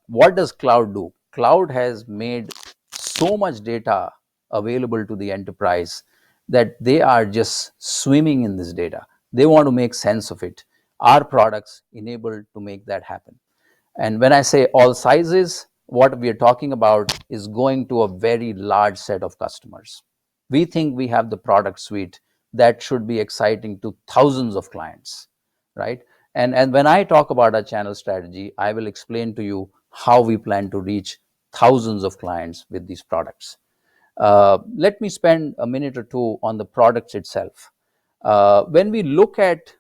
What does cloud do? Cloud has made so much data available to the enterprise that they are just swimming in this data. They want to make sense of it. Our products enable to make that happen. And when I say all sizes, what we are talking about is going to a very large set of customers. We think we have the product suite that should be exciting to thousands of clients, right? And when I talk about our channel strategy, I will explain to you how we plan to reach thousands of clients with these products. Let me spend a minute or two on the products itself. When we look at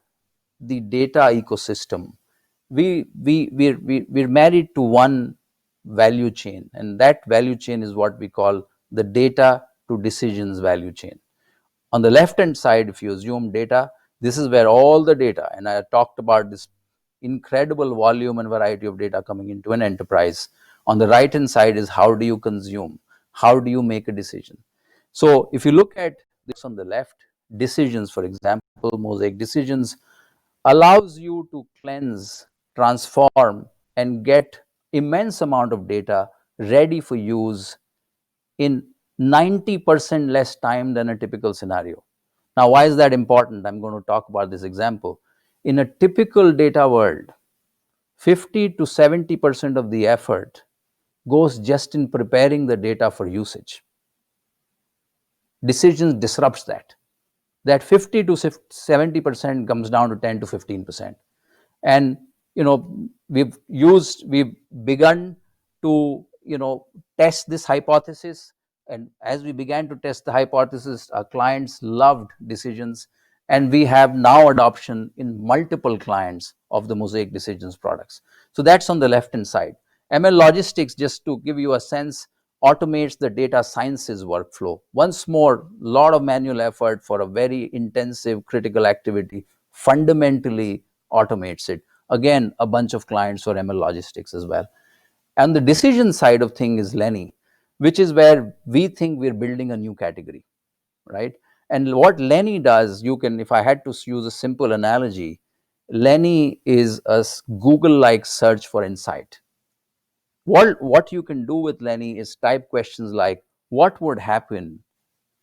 the data ecosystem, we're married to one value chain, and that value chain is what we call the data to decisions value chain. On the left hand side, if you assume data, This is where all the data, and I talked about this incredible volume and variety of data coming into an enterprise. On the right hand side is how do you consume, how do you make a decision. So if you look at this on the left, decisions, for example, Mosaic Decisions allows you to cleanse, transform, and get immense amount of data ready for use in 90% less time than a typical scenario. Now, why is that important? I'm going to talk about this example. In a typical data world, 50 to 70% of the effort goes just in preparing the data for usage. Decisions disrupts that. That 50 to 70% comes down to 10 to 15%. And we've begun to test this hypothesis, and as we began to test the hypothesis, our clients loved decisions, and we have now adoption in multiple clients of the Mosaic Decisions products. So that's on the left hand side. ML Logistics, just to give you a sense, automates the data sciences workflow. Once more, lot of manual effort for a very intensive critical activity fundamentally automates it. Again, a bunch of clients for ML Logistics as well. And the decision side of thing is Lenny, which is where we think we're building a new category, right? And what Lenny does, you can, if I had to use a simple analogy, Lenny is a Google-like search for insight. What you can do with Lenny is type questions like, what would happen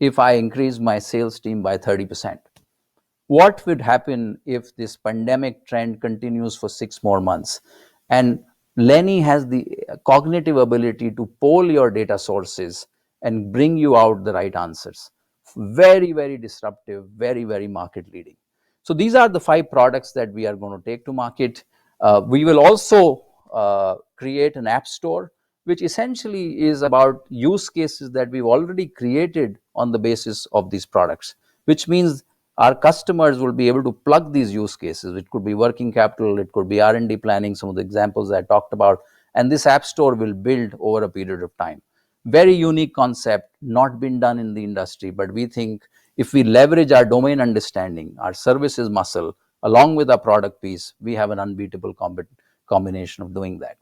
if I increase my sales team by 30%? What would happen if this pandemic trend continues for 6 more months? And Lenny has the cognitive ability to poll your data sources and bring you out the right answers. Very, very disruptive, very, very market leading. So these are the 5 products that we are going to take to market. We will also create an app store, which essentially is about use cases that we've already created on the basis of these products, which means our customers will be able to plug these use cases. It could be working capital, it could be R&D planning, some of the examples I talked about, and this app store will build over a period of time. Very unique concept, not been done in the industry, but we think if we leverage our domain understanding, our services muscle, along with our product piece, we have an unbeatable combination of doing that.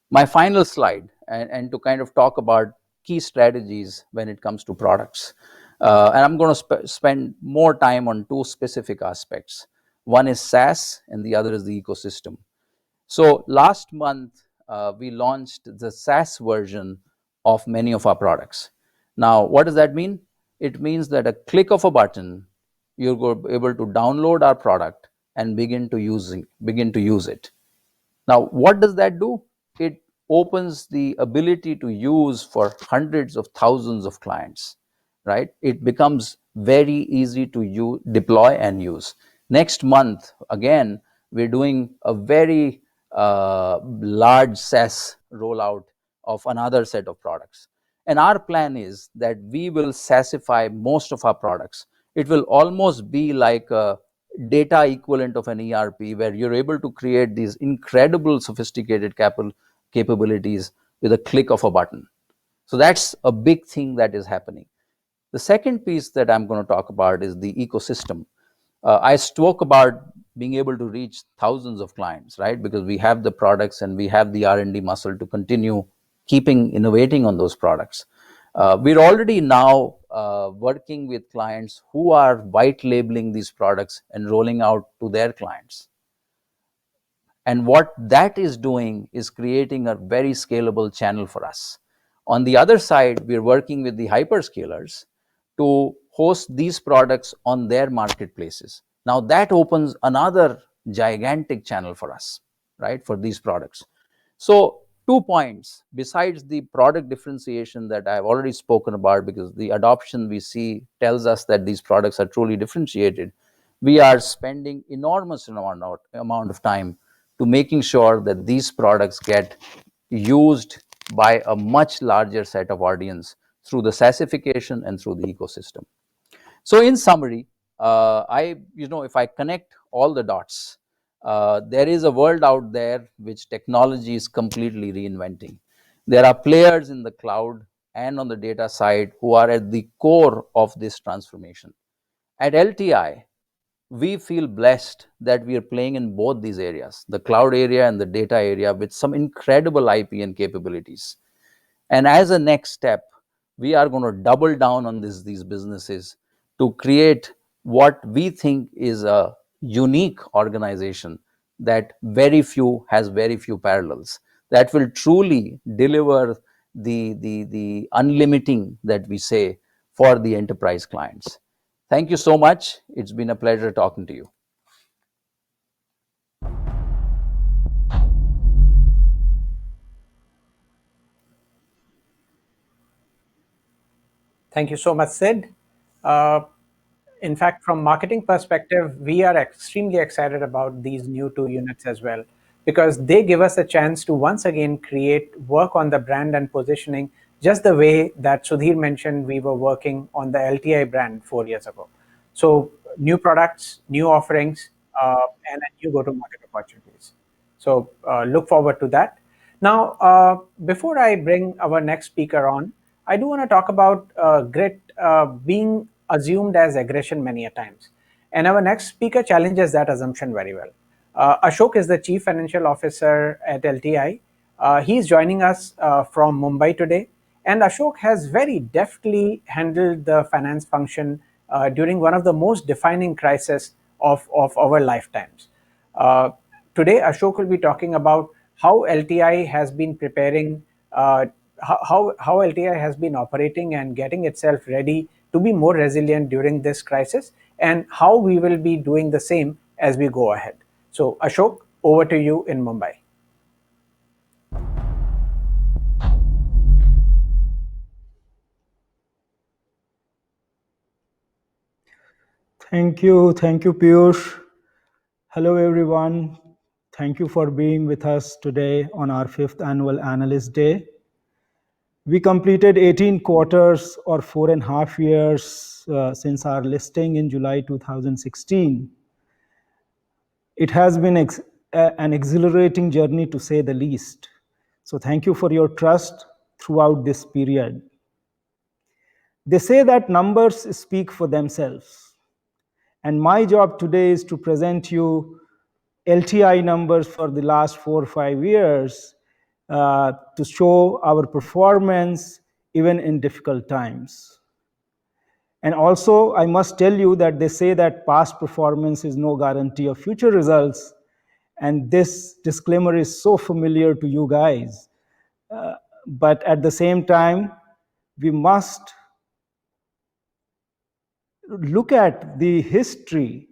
My final slide, and to kind of talk about key strategies when it comes to products. And I'm going to spend more time on 2 specific aspects. One is SaaS and the other is the ecosystem. So last month, we launched the SaaS version of many of our products. Now, what does that mean? It means that a click of a button, you're able to download our product and begin to use it. Now, what does that do? It opens the ability to use for hundreds of thousands of clients, right? It becomes very easy to deploy and use. Next month, again, we're doing a very large SaaS rollout of another set of products. And our plan is that we will SaaSify most of our products. It will almost be like a data equivalent of an ERP, where you're able to create these incredible sophisticated capabilities with a click of a button. So that's a big thing that is happening. The second piece that I'm going to talk about is the ecosystem. I spoke about being able to reach thousands of clients, right? Because we have the products and we have the R&D muscle to continue keeping innovating on those products. We're already now working with clients who are white labeling these products and rolling out to their clients. And what that is doing is creating a very scalable channel for us. On the other side, we're working with the hyperscalers to host these products on their marketplaces. Now that opens another gigantic channel for us, right, for these products. So 2 points, besides the product differentiation that I've already spoken about, because the adoption we see tells us that these products are truly differentiated, we are spending enormous amount of time to making sure that these products get used by a much larger set of audience through the SaaSification and through the ecosystem. So in summary, if I connect all the dots, there is a world out there which technology is completely reinventing. There are players in the cloud and on the data side who are at the core of this transformation. At LTI, we feel blessed that we are playing in both these areas, the cloud area and the data area, with some incredible IP and capabilities. And as a next step, we are going to double down on these businesses to create what we think is a unique organization that has very few parallels, that will truly deliver the unlimiting that we say for the enterprise clients. Thank you so much. It's been a pleasure talking to you. Thank you so much, Sid. Uh, in fact, from marketing perspective, we are extremely excited about these new two units as well, because they give us a chance to once again create work on the brand and positioning, just the way that Sudhir mentioned we were working on the LTI brand 4 years ago. So new products, new offerings, and new go-to-market opportunities. So look forward to that. Now, before I bring our next speaker on, I do want to talk about grit being assumed as aggression many a times. And our next speaker challenges that assumption very well. Ashok is the Chief Financial Officer at LTI. He's joining us from Mumbai today. And Ashok has very deftly handled the finance function during one of the most defining crises of our lifetimes. Uh, Today, Ashok will be talking about how LTI has been preparing, how LTI has been operating and getting itself ready to be more resilient during this crisis, and how we will be doing the same as we go ahead. So, Ashok, over to you in Mumbai. Thank you, Piyush. Hello, everyone. Thank you for being with us today on our fifth annual Analyst Day. We completed 18 quarters or 4.5 years since our listing in July 2016. It has been an exhilarating journey, to say the least. So thank you for your trust throughout this period. They say that numbers speak for themselves. And my job today is to present you LTI numbers for the last 4 or 5 years to show our performance even in difficult times. And also, I must tell you that they say that past performance is no guarantee of future results. And this disclaimer is so familiar to you guys. But at the same time, we must look at the history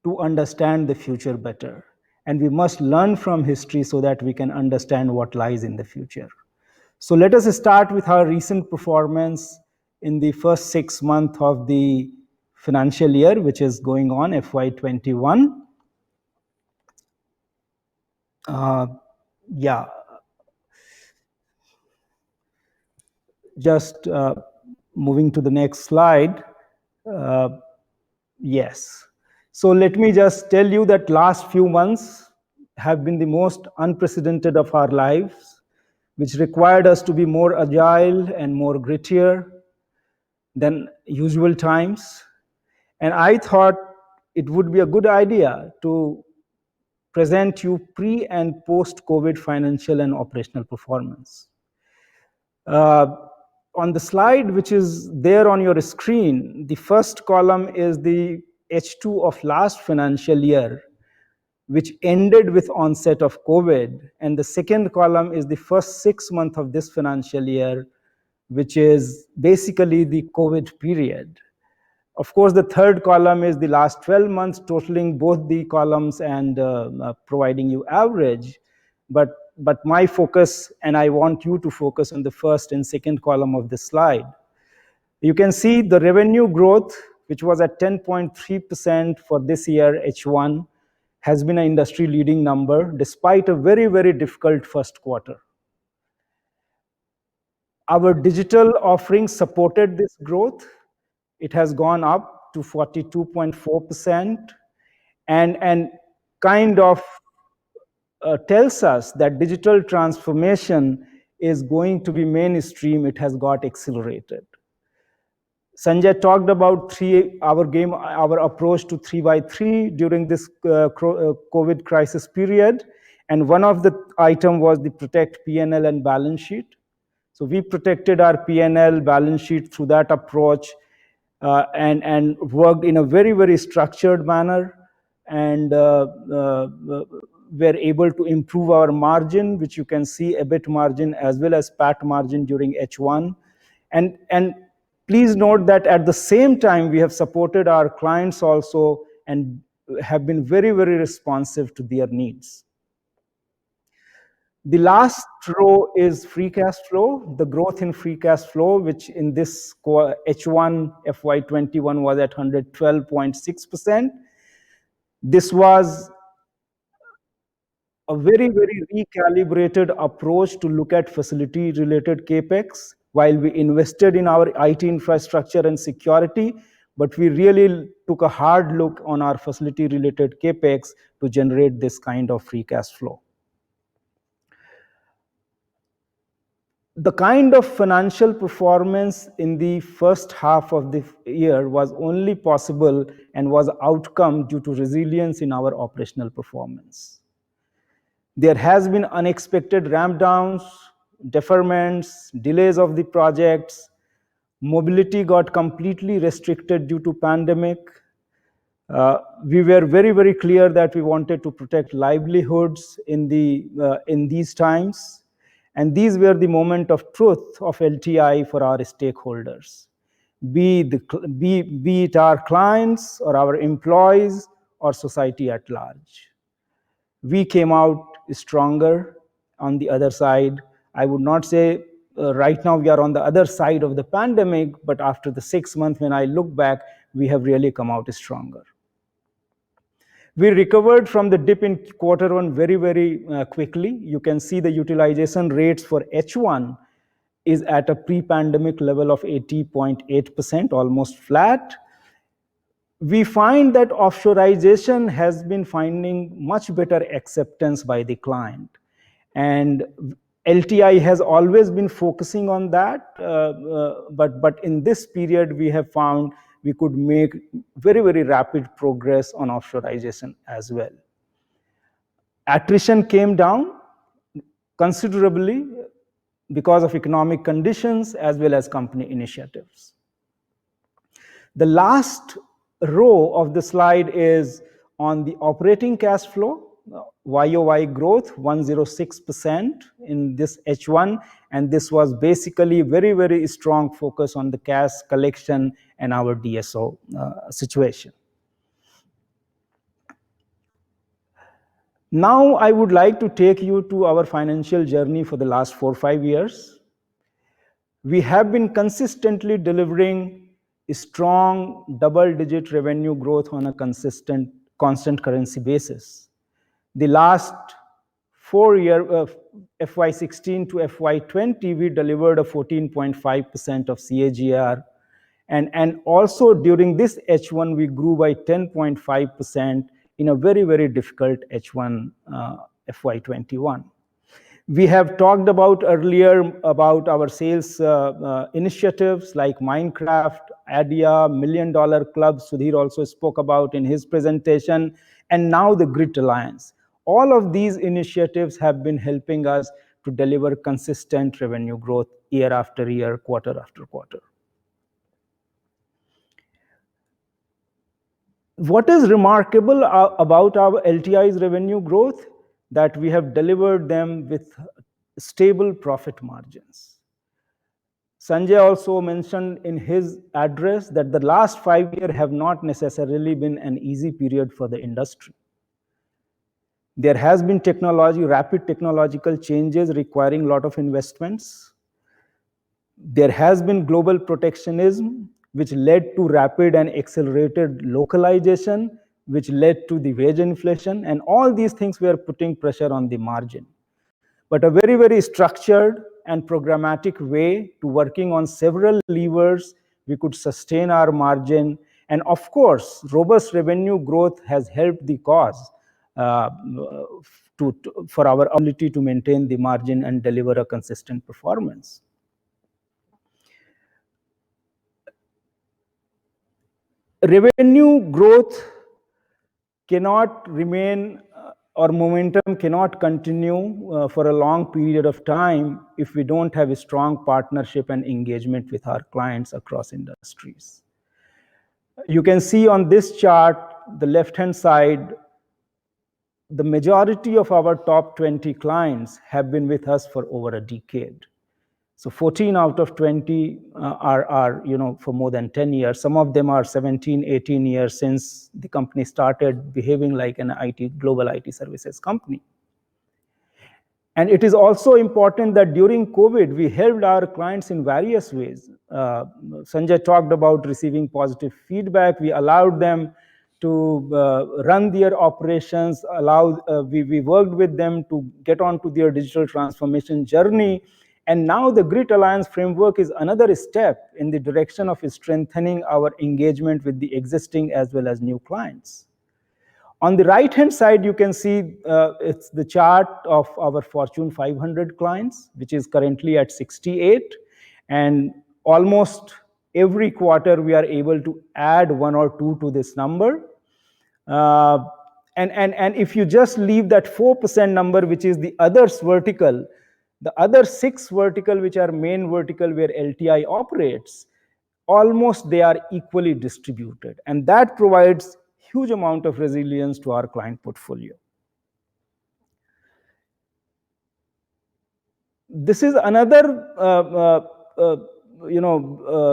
to understand the future better. And we must learn from history so that we can understand what lies in the future. So let us start with our recent performance in the first 6 months of the financial year, which is going on, FY21. Yeah, just moving to the next slide. Yes. So let me just tell you that last few months have been the most unprecedented of our lives, which required us to be more agile and more grittier than usual times. And I thought it would be a good idea to present you pre and post COVID financial and operational performance. On the slide, which is there on your screen, the first column is the H2 of last financial year, which ended with onset of COVID. And the second column is the first 6 months of this financial year, which is basically the COVID period. Of course, the third column is the last 12 months, totaling both the columns and providing you average. But my focus, and I want you to focus on the first and second column of this slide. You can see the revenue growth, which was at 10.3% for this year, H1, has been an industry leading number despite a very, very difficult first quarter. Our digital offerings supported this growth. It has gone up to 42.4% and kind of tells us that digital transformation is going to be mainstream. It has got accelerated. Sanjay talked about our approach to 3x3 during this COVID crisis period. And one of the item was the protect P&L and balance sheet. So we protected our P&L balance sheet through that approach, and worked in a very, very structured manner, and were able to improve our margin, which you can see EBIT margin as well as PAT margin during H1. And please note that at the same time, we have supported our clients also and have been very, very responsive to their needs. The last row is free cash flow, the growth in free cash flow, which in this H1 FY21 was at 112.6%. This was a very, very recalibrated approach to look at facility-related capex while we invested in our IT infrastructure and security, but we really took a hard look on our facility-related capex to generate this kind of free cash flow. The kind of financial performance in the first half of the year was only possible and was outcome due to resilience in our operational performance. There has been unexpected ramp downs, deferments, delays of the projects. Mobility got completely restricted due to pandemic. We were very, very clear that we wanted to protect livelihoods in these times. And these were the moment of truth of LTI for our stakeholders, be it our clients or our employees or society at large. We came out stronger on the other side. I would not say right now we are on the other side of the pandemic, but after the 6 months, when I look back, we have really come out stronger. We recovered from the dip in Q1 very, very quickly. You can see the utilization rates for H1 is at a pre-pandemic level of 80.8%, almost flat. We find that offshoreization has been finding much better acceptance by the client. And LTI has always been focusing on that, but in this period, we have found we could make very, very rapid progress on offshoreization as well. Attrition came down considerably because of economic conditions as well as company initiatives. The last row of the slide is on the operating cash flow. YOY growth 106% in this H1, and this was basically very, very strong focus on the cash collection and our DSO situation. Now I would like to take you to our financial journey for the last 4 or 5 years. We have been consistently delivering strong double-digit revenue growth on a constant currency basis. The last 4 years, FY16 to FY20, we delivered a 14.5% of CAGR. And also during this H1, we grew by 10.5% in a very, very difficult H1 FY21. We have talked about earlier about our sales initiatives like Minecraft, ADIA, $1 Million Club, Sudhir also spoke about in his presentation, and now the Grit Alliance. All of these initiatives have been helping us to deliver consistent revenue growth year after year, quarter after quarter. What is remarkable about our LTI's revenue growth? That we have delivered them with stable profit margins. Sanjay also mentioned in his address that the last 5 years have not necessarily been an easy period for the industry. There has been rapid technological changes requiring a lot of investments. There has been global protectionism, which led to rapid and accelerated localization, which led to the wage inflation, and all these things were putting pressure on the margin. But a very, very structured and programmatic way to working on several levers, we could sustain our margin. And of course, robust revenue growth has helped the cause for our ability to maintain the margin and deliver a consistent performance. Revenue growth cannot remain or momentum cannot continue for a long period of time if we don't have a strong partnership and engagement with our clients across industries. You can see on this chart, the left-hand side, the majority of our top 20 clients have been with us for over a decade. So 14 out of 20 are for more than 10 years. Some of them are 17, 18 years since the company started behaving like an global IT services company. And it is also important that during COVID, we helped our clients in various ways. Sanjay talked about receiving positive feedback. We allowed them to run their operations, we worked with them to get onto their digital transformation journey. And now the Grit Alliance framework is another step in the direction of strengthening our engagement with the existing as well as new clients. On the right-hand side, you can see it's the chart of our Fortune 500 clients, which is currently at 68. And almost every quarter, we are able to add one or two to this number. And if you just leave that 4% number, which is the others vertical, the other 6 vertical, which are main vertical where LTI operates, almost they are equally distributed. And that provides huge amount of resilience to our client portfolio. This is another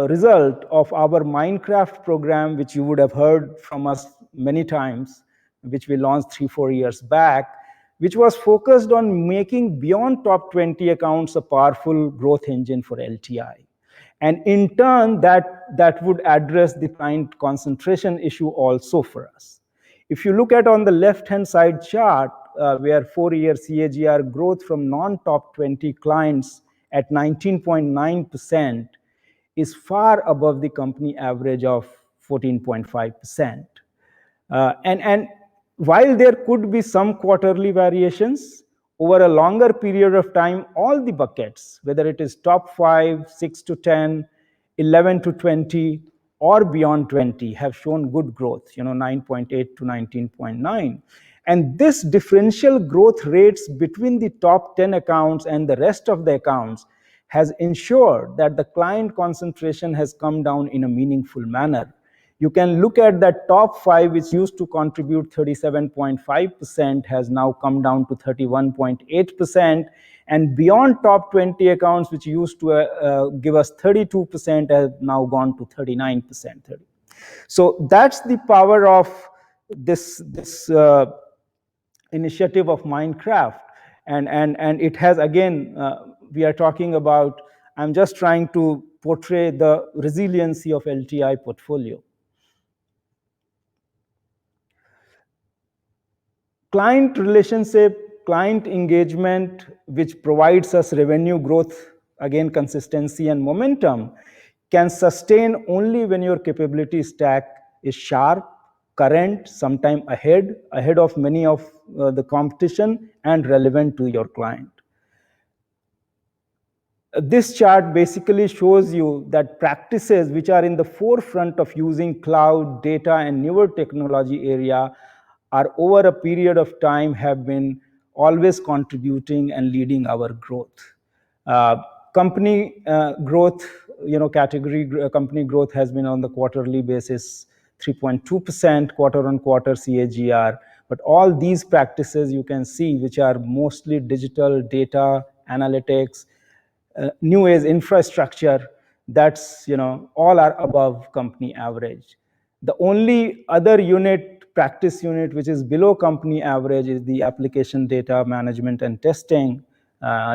result of our Minecraft program, which you would have heard from us many times, which we launched 3-4 years back, which was focused on making beyond top 20 accounts a powerful growth engine for LTI. And in turn, that would address the client concentration issue also for us. If you look at on the left-hand side chart, where 4-year CAGR growth from non-top 20 clients at 19.9% is far above the company average of 14.5%. And while there could be some quarterly variations, over a longer period of time, all the buckets, whether it is top 5, 6 to 10, 11 to 20, or beyond 20, have shown good growth, 9.8 to 19.9. And this differential growth rates between the top 10 accounts and the rest of the accounts has ensured that the client concentration has come down in a meaningful manner. You can look at that top 5, which used to contribute 37.5%, has now come down to 31.8%. And beyond top 20 accounts, which used to give us 32%, has now gone to 39%. So that's the power of this initiative of Minecraft. And it has, again, we are talking about, I'm just trying to portray the resiliency of LTI portfolio. Client relationship, client engagement, which provides us revenue growth, again, consistency and momentum, can sustain only when your capability stack is sharp, current, sometime ahead of many of the competition, and relevant to your client. This chart basically shows you that practices which are in the forefront of using cloud, data, and newer technology area are over a period of time have been always contributing and leading our growth. Company growth, company growth has been on the quarterly basis 3.2% quarter-on-quarter CAGR. But all these practices you can see, which are mostly digital, data, analytics, new age infrastructure, that's all are above company average. The only other practice unit which is below company average is the application data management and testing,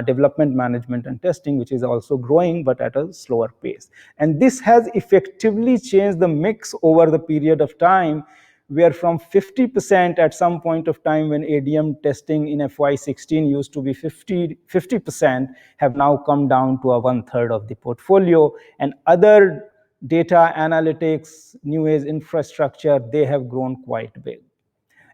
development management and testing, which is also growing but at a slower pace. And this has effectively changed the mix over the period of time, where from 50% at some point of time when ADM testing in FY16 used to be 50%, have now come down to a 1/3 of the portfolio. And other data analytics, new age infrastructure, they have grown quite big.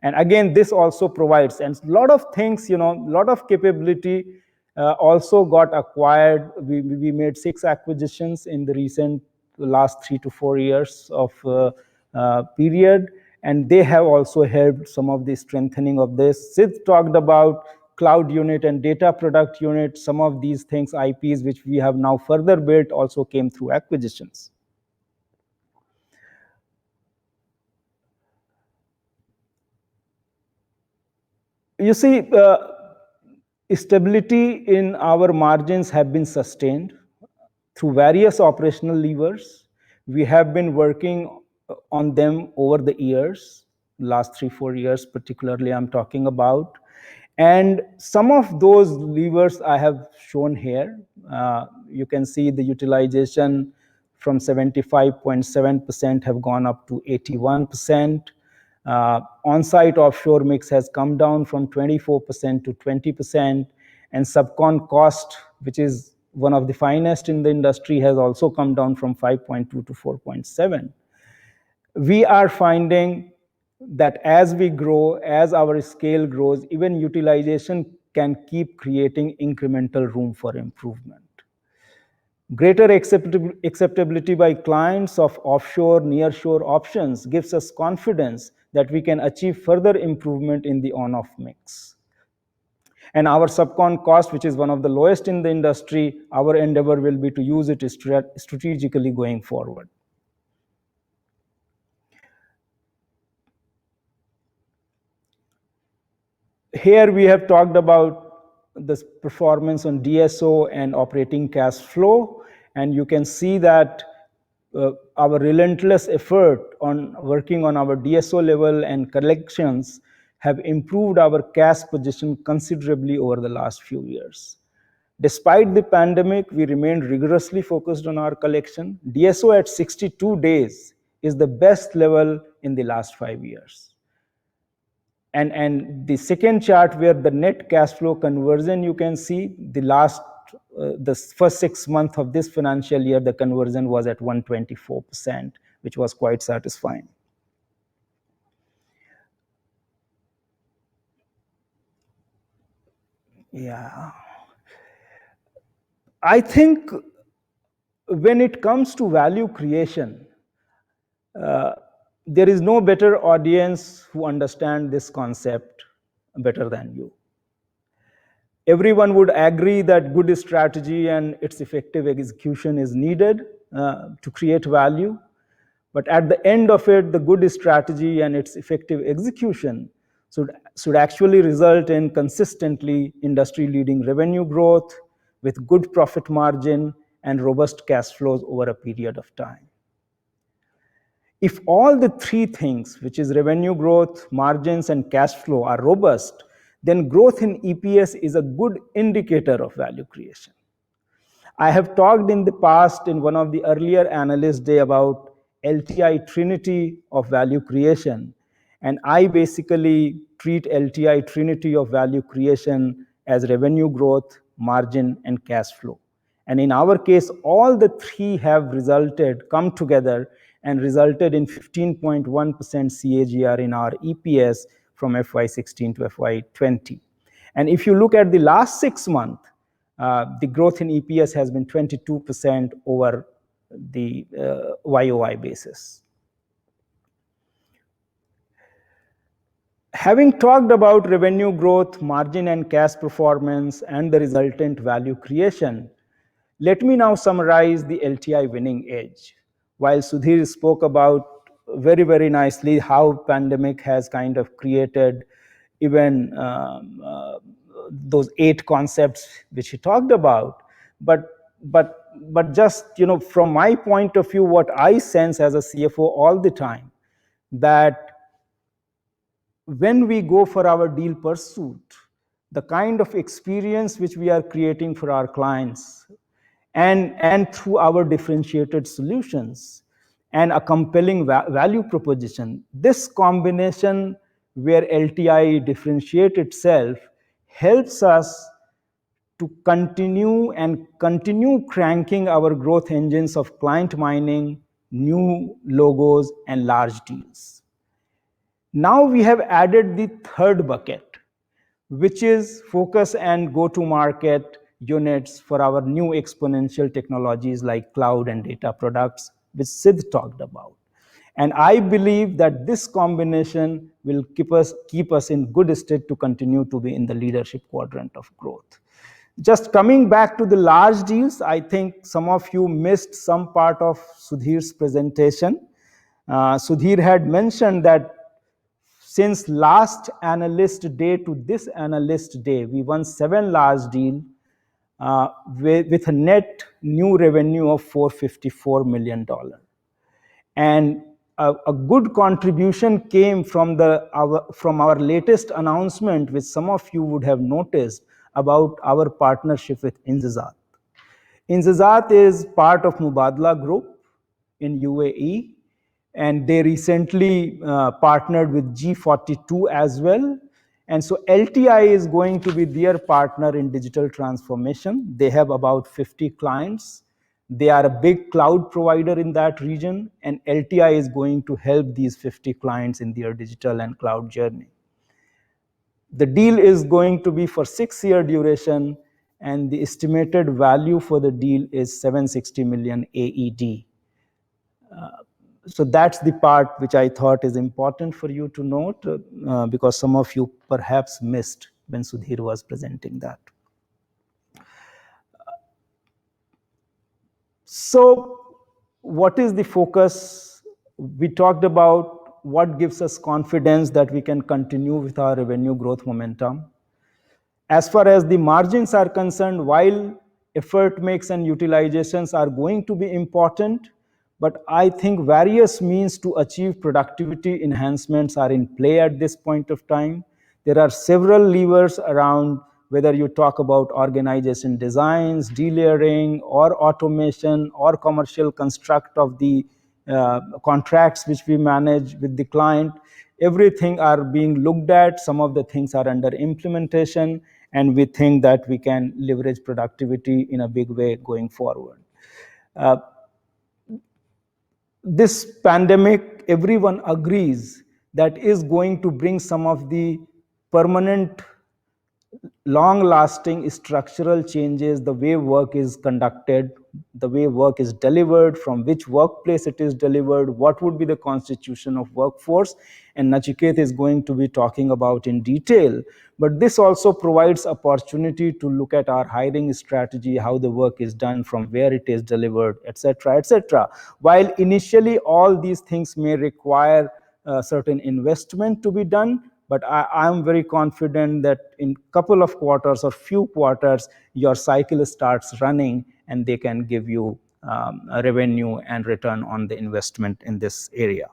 And again, this also provides, and a lot of things, a lot of capability also got acquired. We made 6 acquisitions in the last 3 to 4 years of period, and they have also helped some of the strengthening of this. Sid talked about cloud unit and data product unit. Some of these things, IPs, which we have now further built, also came through acquisitions. You see, stability in our margins have been sustained through various operational levers. We have been working on them over the years, last 3-4 years particularly I'm talking about. And some of those levers I have shown here. You can see the utilization from 75.7% have gone up to 81%. On-site offshore mix has come down from 24% to 20%, and subcon cost, which is one of the finest in the industry, has also come down from 5.2 to 4.7. We are finding that as we grow, as our scale grows, even utilization can keep creating incremental room for improvement. Greater acceptability by clients of offshore, nearshore options gives us confidence that we can achieve further improvement in the on-off mix. And our subcon cost, which is one of the lowest in the industry, our endeavor will be to use it strategically going forward. Here we have talked about the performance on DSO and operating cash flow, and you can see that our relentless effort on working on our DSO level and collections have improved our cash position considerably over the last few years. Despite the pandemic, we remained rigorously focused on our collection. DSO at 62 days is the best level in the last 5 years. And the second chart where the net cash flow conversion, you can see the first 6 months of this financial year, the conversion was at 124%, which was quite satisfying. Yeah. I think when it comes to value creation, there is no better audience who understand this concept better than you. Everyone would agree that good strategy and its effective execution is needed to create value. But at the end of it, the good strategy and its effective execution should actually result in consistently industry-leading revenue growth with good profit margin and robust cash flows over a period of time. If all the three things, which is revenue growth, margins, and cash flow, are robust, then growth in EPS is a good indicator of value creation. I have talked in the past in one of the earlier Analyst Day about LTI Trinity of value creation, and I basically treat LTI Trinity of value creation as revenue growth, margin, and cash flow. And in our case, all the three have come together and resulted in 15.1% CAGR in our EPS from FY16 to FY20. And if you look at the last 6 months, the growth in EPS has been 22% over the YOY basis. Having talked about revenue growth, margin and cash performance, and the resultant value creation, let me now summarize the LTI winning edge. While Sudhir spoke about very, very nicely how pandemic has kind of created even those 8 concepts which he talked about, but just from my point of view, what I sense as a CFO all the time, that when we go for our deal pursuit, the kind of experience which we are creating for our clients and through our differentiated solutions and a compelling value proposition, this combination where LTI differentiates itself helps us to continue cranking our growth engines of client mining, new logos, and large deals. Now we have added the third bucket, which is focus and go-to-market units for our new exponential technologies like cloud and data products, which Sid talked about. And I believe that this combination will keep us in good state to continue to be in the leadership quadrant of growth. Just coming back to the large deals, I think some of you missed some part of Sudhir's presentation. Sudhir had mentioned that since last analyst day to this analyst day, we won 7 large deals with a net new revenue of $454 million. And a good contribution came from our latest announcement, which some of you would have noticed, about our partnership with Injazat. Injazat is part of Mubadala Group in UAE, and they recently partnered with G42 as well. And so LTI is going to be their partner in digital transformation. They have about 50 clients. They are a big cloud provider in that region, and LTI is going to help these 50 clients in their digital and cloud journey. The deal is going to be for 6-year duration, and the estimated value for the deal is 760 million AED. So that's the part which I thought is important for you to note, because some of you perhaps missed when Sudhir was presenting that. So what is the focus? We talked about what gives us confidence that we can continue with our revenue growth momentum. As far as the margins are concerned, while effort mix and utilizations are going to be important, but I think various means to achieve productivity enhancements are in play at this point of time. There are several levers around, whether you talk about organization designs, delayering, or automation, or commercial construct of the contracts which we manage with the client. Everything are being looked at. Some of the things are under implementation, and we think that we can leverage productivity in a big way going forward. This pandemic, everyone agrees, that is going to bring some of the permanent, long-lasting structural changes, the way work is conducted, the way work is delivered, from which workplace it is delivered, what would be the constitution of workforce, and Nachiket is going to be talking about in detail. But this also provides opportunity to look at our hiring strategy, how the work is done, from where it is delivered, etc., etc. While initially all these things may require certain investment to be done, but I am very confident that in couple of quarters or few quarters, your cycle starts running, and they can give you a revenue and return on the investment in this area.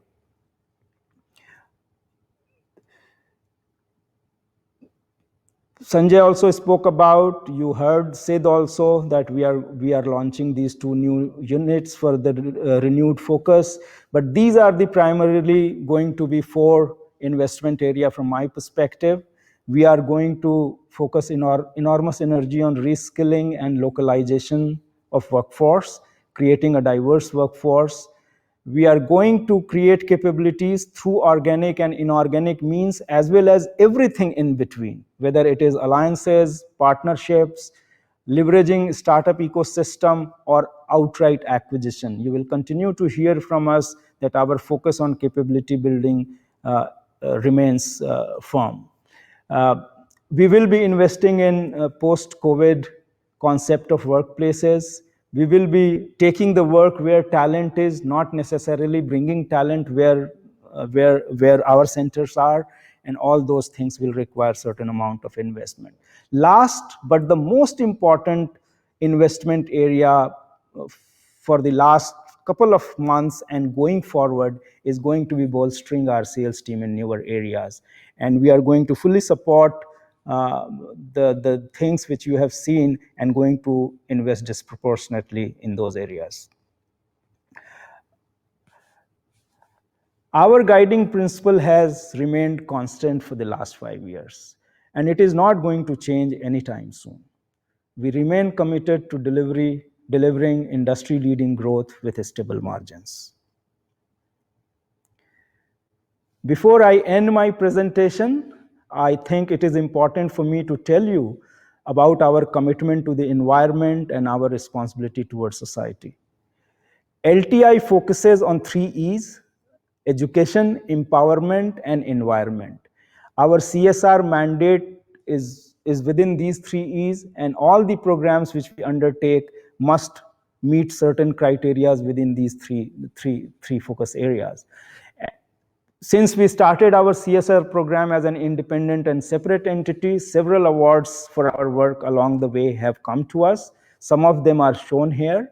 Sanjay also spoke about, you heard Sid also, that we are launching these 2 new units for the renewed focus. But these are the primarily going to be 4 investment area from my perspective. We are going to focus in our enormous energy on reskilling and localization of workforce, creating a diverse workforce. We are going to create capabilities through organic and inorganic means, as well as everything in between, whether it is alliances, partnerships, leveraging startup ecosystem, or outright acquisition. You will continue to hear from us that our focus on capability building remains firm. We will be investing in post-COVID concept of workplaces. We will be taking the work where talent is, not necessarily bringing talent where our centers are, and all those things will require certain amount of investment. Last, but the most important investment area for the last couple of months and going forward is going to be bolstering our sales team in newer areas. And we are going to fully support the things which you have seen, and going to invest disproportionately in those areas. Our guiding principle has remained constant for the last 5 years, and it is not going to change anytime soon. We remain committed to delivering industry-leading growth with stable margins. Before I end my presentation, I think it is important for me to tell you about our commitment to the environment and our responsibility towards society. LTI focuses on 3 E's: education, empowerment, and environment. Our CSR mandate is within these three E's, and all the programs which we undertake must meet certain criteria within these three focus areas. Since we started our CSR program as an independent and separate entity, several awards for our work along the way have come to us. Some of them are shown here.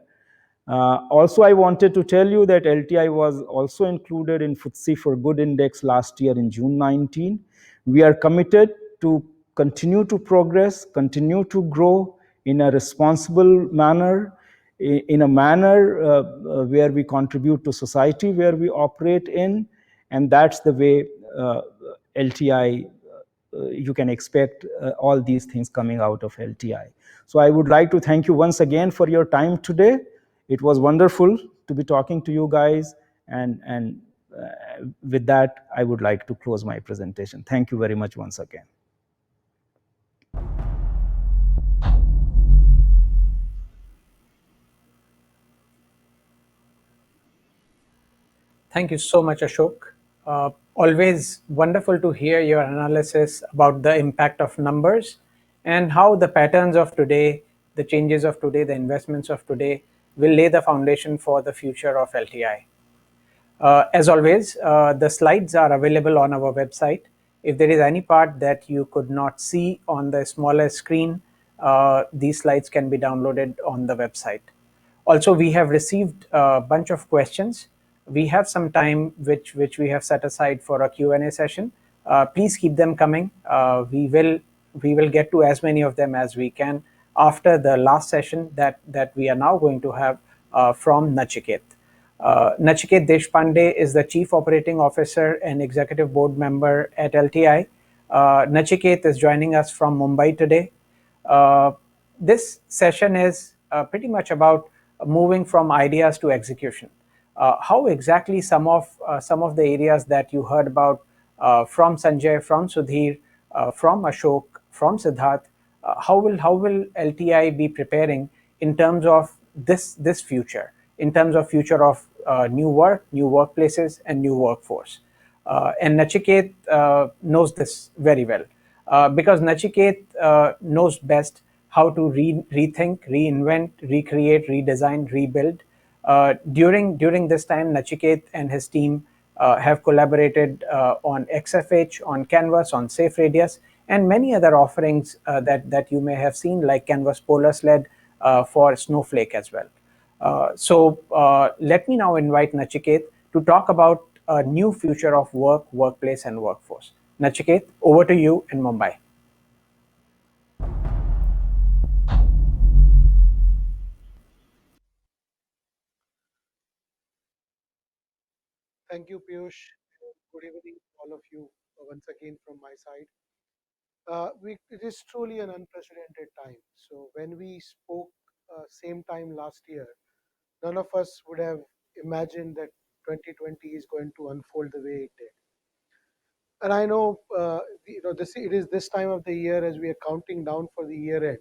Also, I wanted to tell you that LTI was also included in FTSE for Good Index last year in June 19. We are committed to continue to progress, continue to grow in a responsible manner, in a manner where we contribute to society where we operate in, and that's the way LTI, you can expect all these things coming out of LTI. So I would like to thank you once again for your time today. It was wonderful to be talking to you guys, and with that, I would like to close my presentation. Thank you very much once again. Thank you so much, Ashok. Always wonderful to hear your analysis about the impact of numbers and how the patterns of today, the changes of today, the investments of today will lay the foundation for the future of LTI. As always, the slides are available on our website. If there is any part that you could not see on the smaller screen, these slides can be downloaded on the website. Also, we have received a bunch of questions. We have some time which we have set aside for a Q&A session. Please keep them coming. We will get to as many of them as we can after the last session that we are now going to have from Nachiket. Nachiket Deshpande is the Chief Operating Officer and Executive Board Member at LTI. Nachiket is joining us from Mumbai today. This session is pretty much about moving from ideas to execution. How exactly some of the areas that you heard about from Sanjay, from Sudhir, from Ashok, from Siddharth, how will LTI be preparing in terms of this future, in terms of future of new work, new workplaces, and new workforce? And Nachiket knows this very well because Nachiket knows best how to rethink, reinvent, recreate, redesign, rebuild. During this time, Nachiket and his team have collaborated on XFH, on Canvas, on Safe Radius, and many other offerings that you may have seen, like Canvas Polar Sled for Snowflake as well. So let me now invite Nachiket to talk about a new future of work, workplace, and workforce. Nachiket, over to you in Mumbai. Thank you, Piyush. Good evening, all of you, once again from my side. It is truly an unprecedented time. So when we spoke same time last year, none of us would have imagined that 2020 is going to unfold the way it did. And I know, it is this time of the year as we are counting down for the year end.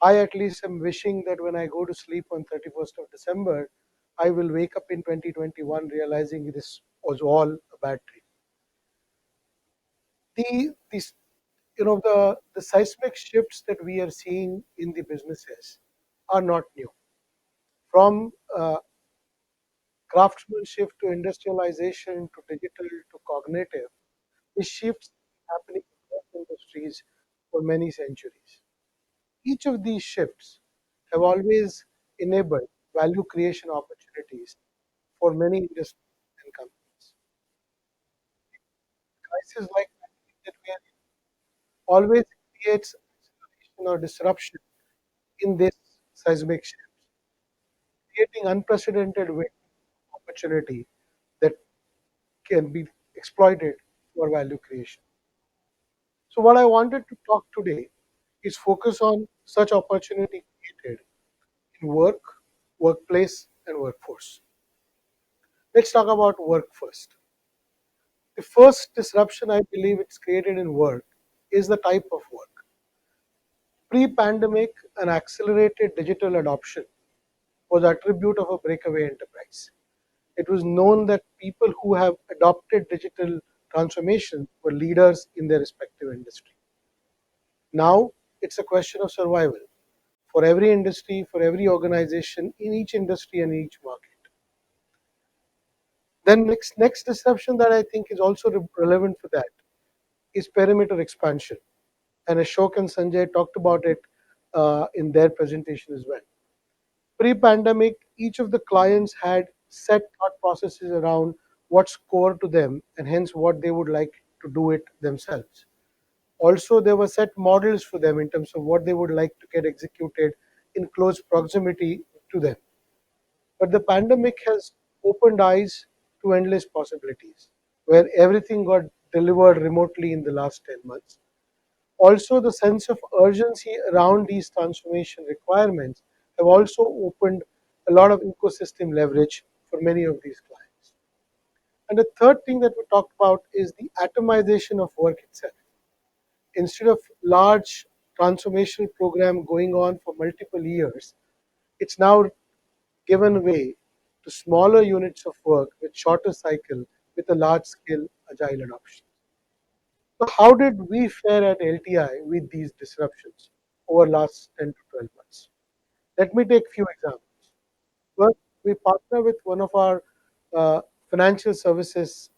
I at least am wishing that when I go to sleep on 31st of December, I will wake up in 2021 realizing this was all a bad dream. These the seismic shifts that we are seeing in the businesses are not new. From craftsmanship to industrialization to digital to cognitive, these shifts happening across industries for many centuries. Each of these shifts have always enabled value creation opportunities for many industries and companies. Crisis like that we are always creates acceleration or disruption in this seismic shift, creating unprecedented opportunity that can be exploited for value creation. So what I wanted to talk today is focus on such opportunity created in work, workplace, and workforce. Let's talk about work first. The first disruption I believe it's created in work is the type of work. Pre-pandemic, an accelerated digital adoption was attribute of a breakaway enterprise. it was known that people who have adopted digital transformation were leaders in their respective industry. Now it's a question of survival for every industry, for every organization, in each industry and each market. Then next disruption that I think is also relevant for that is perimeter expansion. And Ashok and Sanjay talked about it in their presentation as well. Pre-pandemic, each of the clients had set thought processes around what's core to them and hence what they would like to do it themselves. Also, there were set models for them in terms of what they would like to get executed in close proximity to them. But the pandemic has opened eyes to endless possibilities, where everything got delivered remotely in the last 10 months. Also, the sense of urgency around these transformation requirements have also opened a lot of ecosystem leverage for many of these clients. And the third thing that we talked about is the atomization of work itself. Instead of large transformational program going on for multiple years, it's now given way to smaller units of work with shorter cycle with a large scale agile adoption. So how did we fare at LTI with these disruptions over last 10 to 12 months? Let me take a few examples. First, we partner with one of our financial services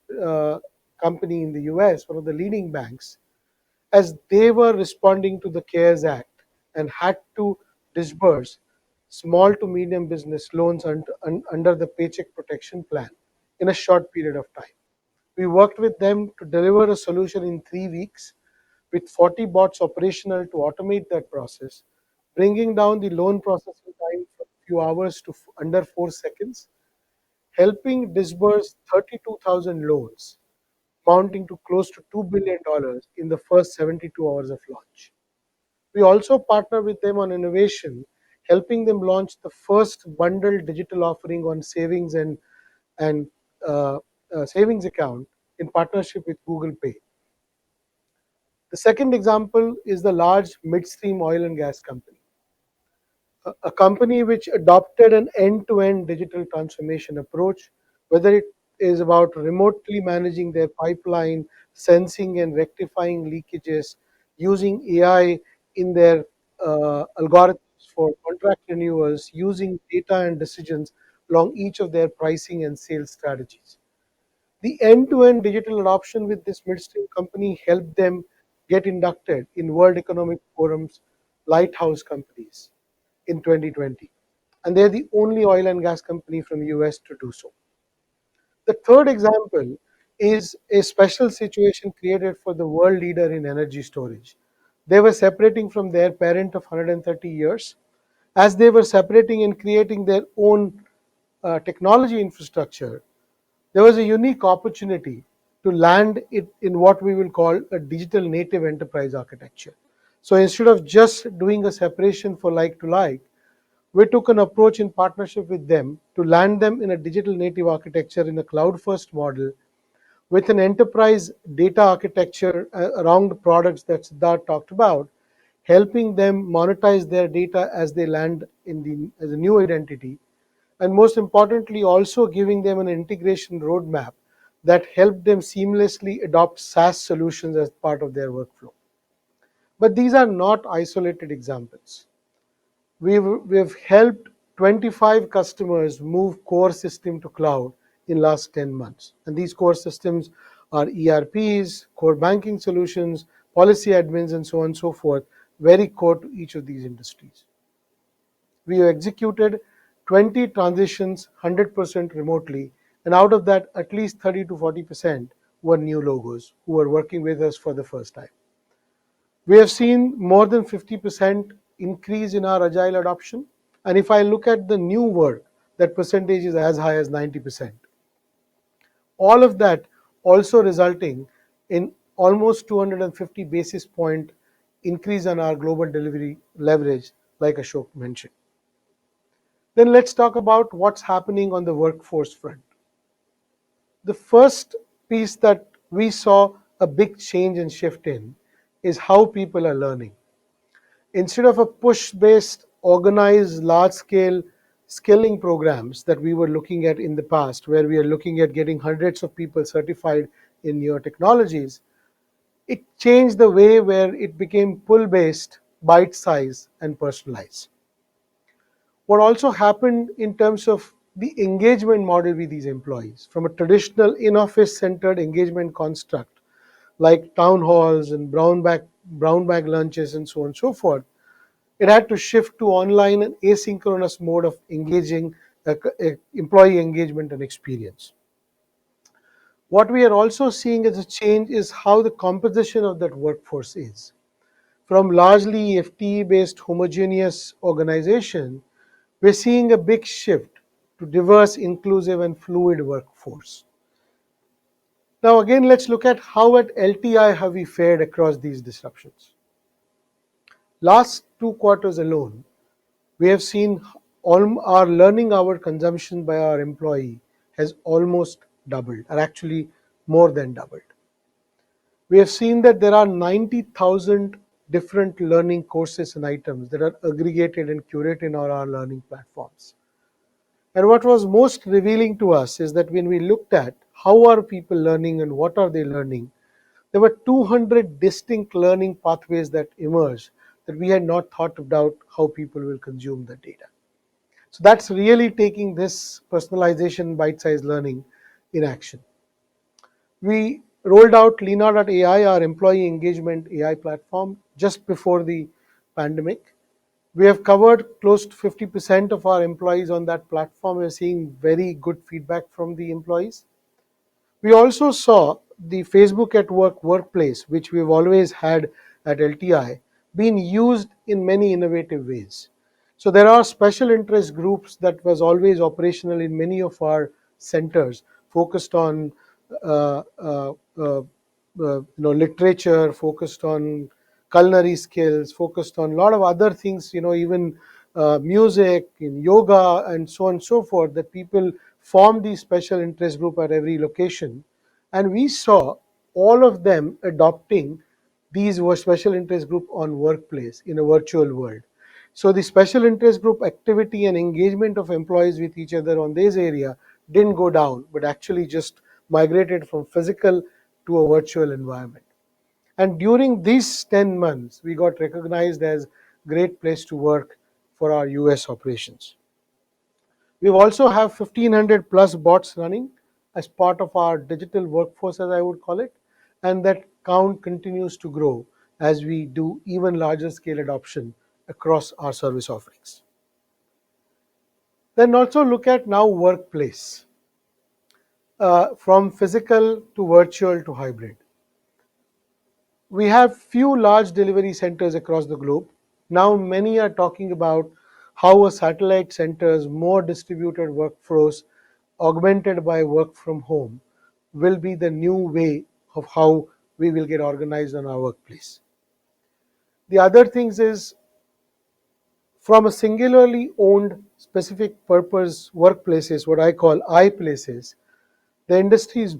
company in the US, one of the leading banks, as they were responding to the CARES Act and had to disburse small to medium business loans under the Paycheck Protection Plan in a short period of time. We worked with them to deliver a solution in 3 weeks with 40 bots operational to automate that process, bringing down the loan processing time from a few hours to under 4 seconds, helping disburse 32,000 loans, amounting to close to $2 billion in the first 72 hours of launch. We also partner with them on innovation, helping them launch the first bundled digital offering on savings and savings account in partnership with Google Pay. The second example is the large midstream oil and gas company, a company which adopted an end-to-end digital transformation approach, whether it is about remotely managing their pipeline, sensing and rectifying leakages, using AI in their algorithms for contract renewals, using data and decisions along each of their pricing and sales strategies. The end-to-end digital adoption with this midstream company helped them get inducted in World Economic Forum's Lighthouse Companies in 2020. And they're the only oil and gas company from the US to do so. The third example is a special situation created for the world leader in energy storage. They were separating from their parent of 130 years. As they were separating and creating their own technology infrastructure, there was a unique opportunity to land it in what we will call a digital native enterprise architecture. So instead of just doing a separation for like to like, we took an approach in partnership with them to land them in a digital native architecture in a cloud first model with an enterprise data architecture around the products that Siddharth talked about, helping them monetize their data as they land as a new identity, and most importantly, also giving them an integration roadmap that helped them seamlessly adopt SaaS solutions as part of their workflow. But these are not isolated examples. We've helped 25 customers move core system to cloud in last 10 months. And these core systems are ERPs, core banking solutions, policy admins, and so on and so forth, very core to each of these industries. We have executed 20 transitions 100% remotely, and out of that, at least 30 to 40% were new logos who were working with us for the first time. We have seen more than 50% increase in our agile adoption. And if I look at the new work, that percentage is as high as 90%. All of that also resulting in almost 250 basis point increase on our global delivery leverage, like Ashok mentioned. Then let's talk about what's happening on the workforce front. The first piece that we saw a big change and shift in is how people are learning. Instead of a push-based, organized, large-scale skilling programs that we were looking at in the past, where we are looking at getting hundreds of people certified in newer technologies, it changed the way where it became pull-based, bite-size, and personalized. What also happened in terms of the engagement model with these employees, from a traditional in-office centered engagement construct like town halls and brown bag lunches and so on and so forth, it had to shift to online and asynchronous mode of engaging employee engagement and experience. What we are also seeing as a change is how the composition of that workforce is. From largely FTE-based homogeneous organization, we're seeing a big shift to diverse, inclusive, and fluid workforce. Now, again, let's look at how at LTI have we fared across these disruptions. Last 2 quarters alone, we have seen our learning hour consumption by our employee has almost doubled, or actually more than doubled. We have seen that there are 90,000 different learning courses and items that are aggregated and curated on our learning platforms. And what was most revealing to us is that when we looked at how are people learning and what are they learning, there were 200 distinct learning pathways that emerged that we had not thought about how people will consume the data. So that's really taking this personalization, bite-sized learning in action. We rolled out Lena.ai, our employee engagement AI platform, just before the pandemic. We have covered close to 50% of our employees on that platform. We're seeing very good feedback from the employees. We also saw the Facebook at Work workplace, which we've always had at LTI, being used in many innovative ways. So there are special interest groups that was always operational in many of our centers, focused on uh, uh, uh, literature, focused on culinary skills, focused on a lot of other things, even music, in yoga, and so on and so forth, that people form these special interest group at every location. And we saw all of them adopting these were special interest group on workplace in a virtual world. So the special interest group activity and engagement of employees with each other on this area didn't go down, but actually just migrated from physical to a virtual environment. And during these 10 months, we got recognized as great place to work for our US operations. We also have 1500 plus bots running as part of our digital workforce, as I would call it, and that count continues to grow as we do even larger scale adoption across our service offerings. Then also look at now workplace, from physical to virtual to hybrid. We have few large delivery centers across the globe. Now many are talking about how a satellite center's more distributed workforce augmented by work from home will be the new way of how we will get organized on our workplace. The other things is, from a singularly owned specific purpose workplaces, what I call I places, the industry is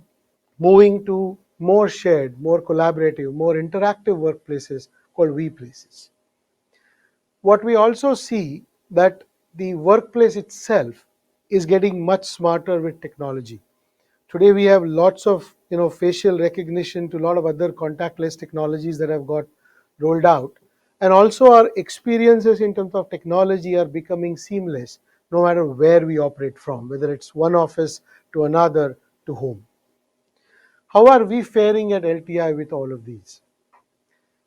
moving to more shared, more collaborative, more interactive workplaces called we places. What we also see that the workplace itself is getting much smarter with technology. Today we have lots of facial recognition to a lot of other contactless technologies that have got rolled out, and also our experiences in terms of technology are becoming seamless no matter where we operate from, whether it's one office to another to home. How are we faring at LTI with all of these?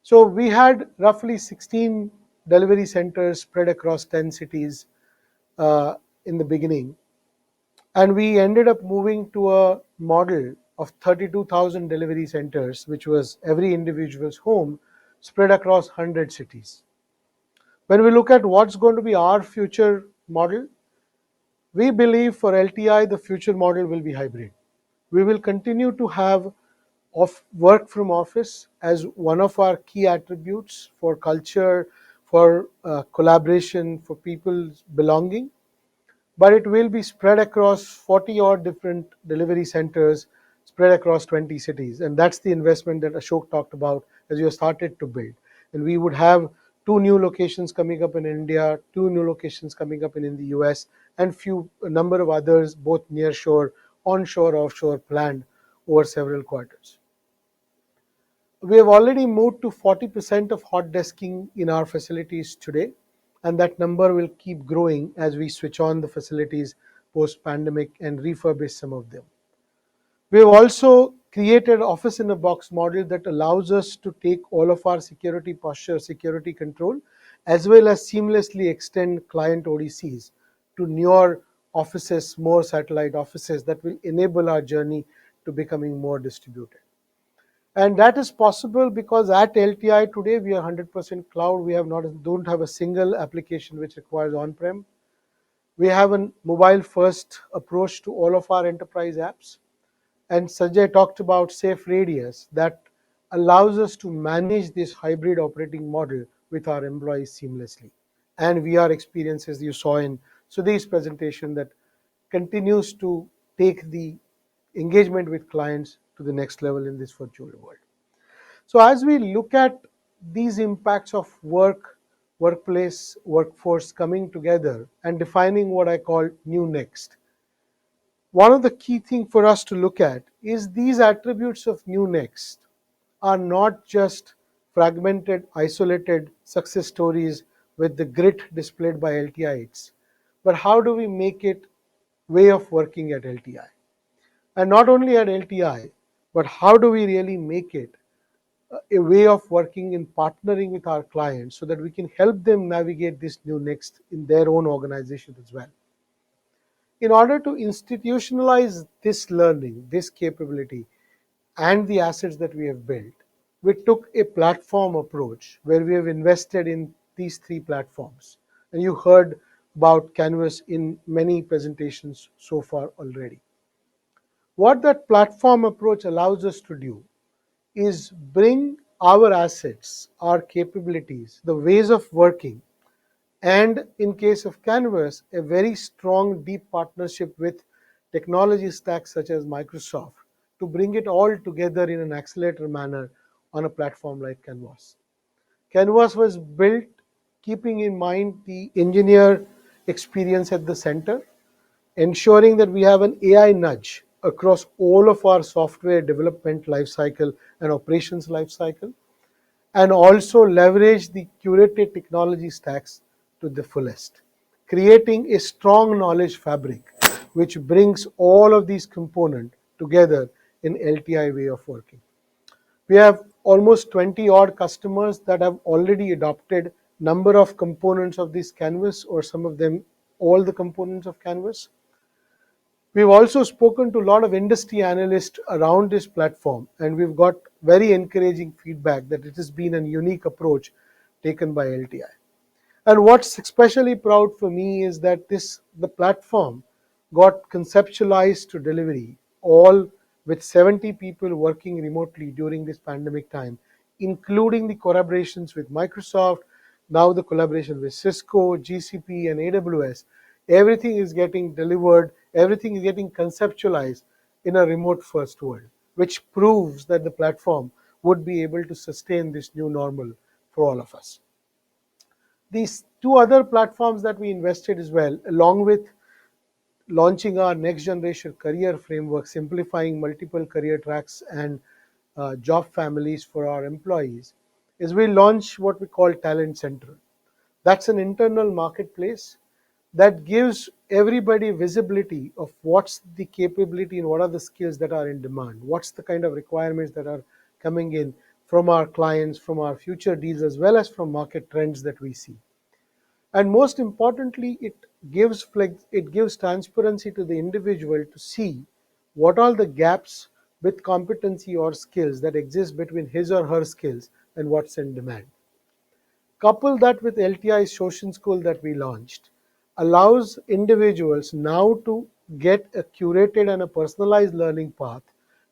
So we had roughly 16 delivery centers spread across 10 cities in the beginning, and we ended up moving to a model of 32,000 delivery centers, which was every individual's home spread across 100 cities. When we look at what's going to be our future model, we believe for LTI the future model will be hybrid. We will continue to have work from office as one of our key attributes for culture, for collaboration, for people's belonging, but it will be spread across 40 odd different delivery centers spread across 20 cities. And that's the investment that Ashok talked about as we have started to build. And we would have 2 new locations coming up in India, 2 new locations coming up in the US, and a number of others, both near shore, onshore, offshore, planned over several quarters. We have already moved to 40% of hot desking in our facilities today, and that number will keep growing as we switch on the facilities post pandemic and refurbish some of them. We have also created office in a box model that allows us to take all of our security posture, security control, as well as seamlessly extend client ODCs to newer offices, more satellite offices that will enable our journey to becoming more distributed. And that is possible because at LTI today we are 100% cloud. We don't have a single application which requires on-prem. We have a mobile-first approach to all of our enterprise apps. And Sanjay talked about Safe Radius that allows us to manage this hybrid operating model with our employees seamlessly. And VR experiences you saw in Sudhir's presentation that continues to take the engagement with clients to the next level in this virtual world. So as we look at these impacts of work, workplace, workforce coming together and defining what I call new next, one of the key things for us to look at is these attributes of new next are not just fragmented, isolated success stories with the grit displayed by LTIs, but how do we make it way of working at LTI? And not only at LTI, but how do we really make it a way of working and partnering with our clients so that we can help them navigate this new next in their own organization as well. In order to institutionalize this learning, this capability, and the assets that we have built, we took a platform approach where we have invested in these 3 platforms. And you heard about Canvas in many presentations so far already. What that platform approach allows us to do is bring our assets, our capabilities, the ways of working, and in case of Canvas, a very strong, deep partnership with technology stacks such as Microsoft to bring it all together in an accelerator manner on a platform like Canvas. Canvas was built keeping in mind the engineer experience at the center, ensuring that we have an AI nudge across all of our software development lifecycle and operations lifecycle, and also leverage the curated technology stacks to the fullest, creating a strong knowledge fabric which brings all of these components together in LTI way of working. We have almost 20 odd customers that have already adopted number of components of this Canvas, or some of them all the components of Canvas. We've also spoken to a lot of industry analysts around this platform, and we've got very encouraging feedback that it has been a unique approach taken by LTI. And what's especially proud for me is that the platform got conceptualized to delivery, all with 70 people working remotely during this pandemic time, including the collaborations with Microsoft, now the collaboration with Cisco, GCP, and AWS. Everything is getting delivered, everything is getting conceptualized in a remote first world, which proves that the platform would be able to sustain this new normal for all of us. These 2 other platforms that we invested as well, along with launching our next generation career framework, simplifying multiple career tracks and job families for our employees, is we launch what we call Talent Central. That's an internal marketplace that gives everybody visibility of what's the capability and what are the skills that are in demand, what's the kind of requirements that are coming in from our clients, from our future deals, as well as from market trends that we see. And most importantly, it gives transparency to the individual to see what are the gaps with competency or skills that exist between his or her skills and what's in demand. Couple that with LTI's Social School that we launched, allows individuals now to get a curated and a personalized learning path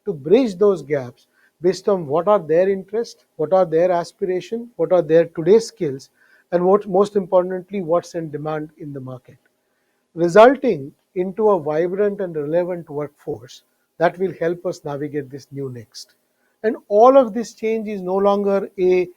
to bridge those gaps based on what are their interests, what are their aspirations, what are their today's skills, and what most importantly, what's in demand in the market, resulting into a vibrant and relevant workforce that will help us navigate this new next. And all of this change is no longer a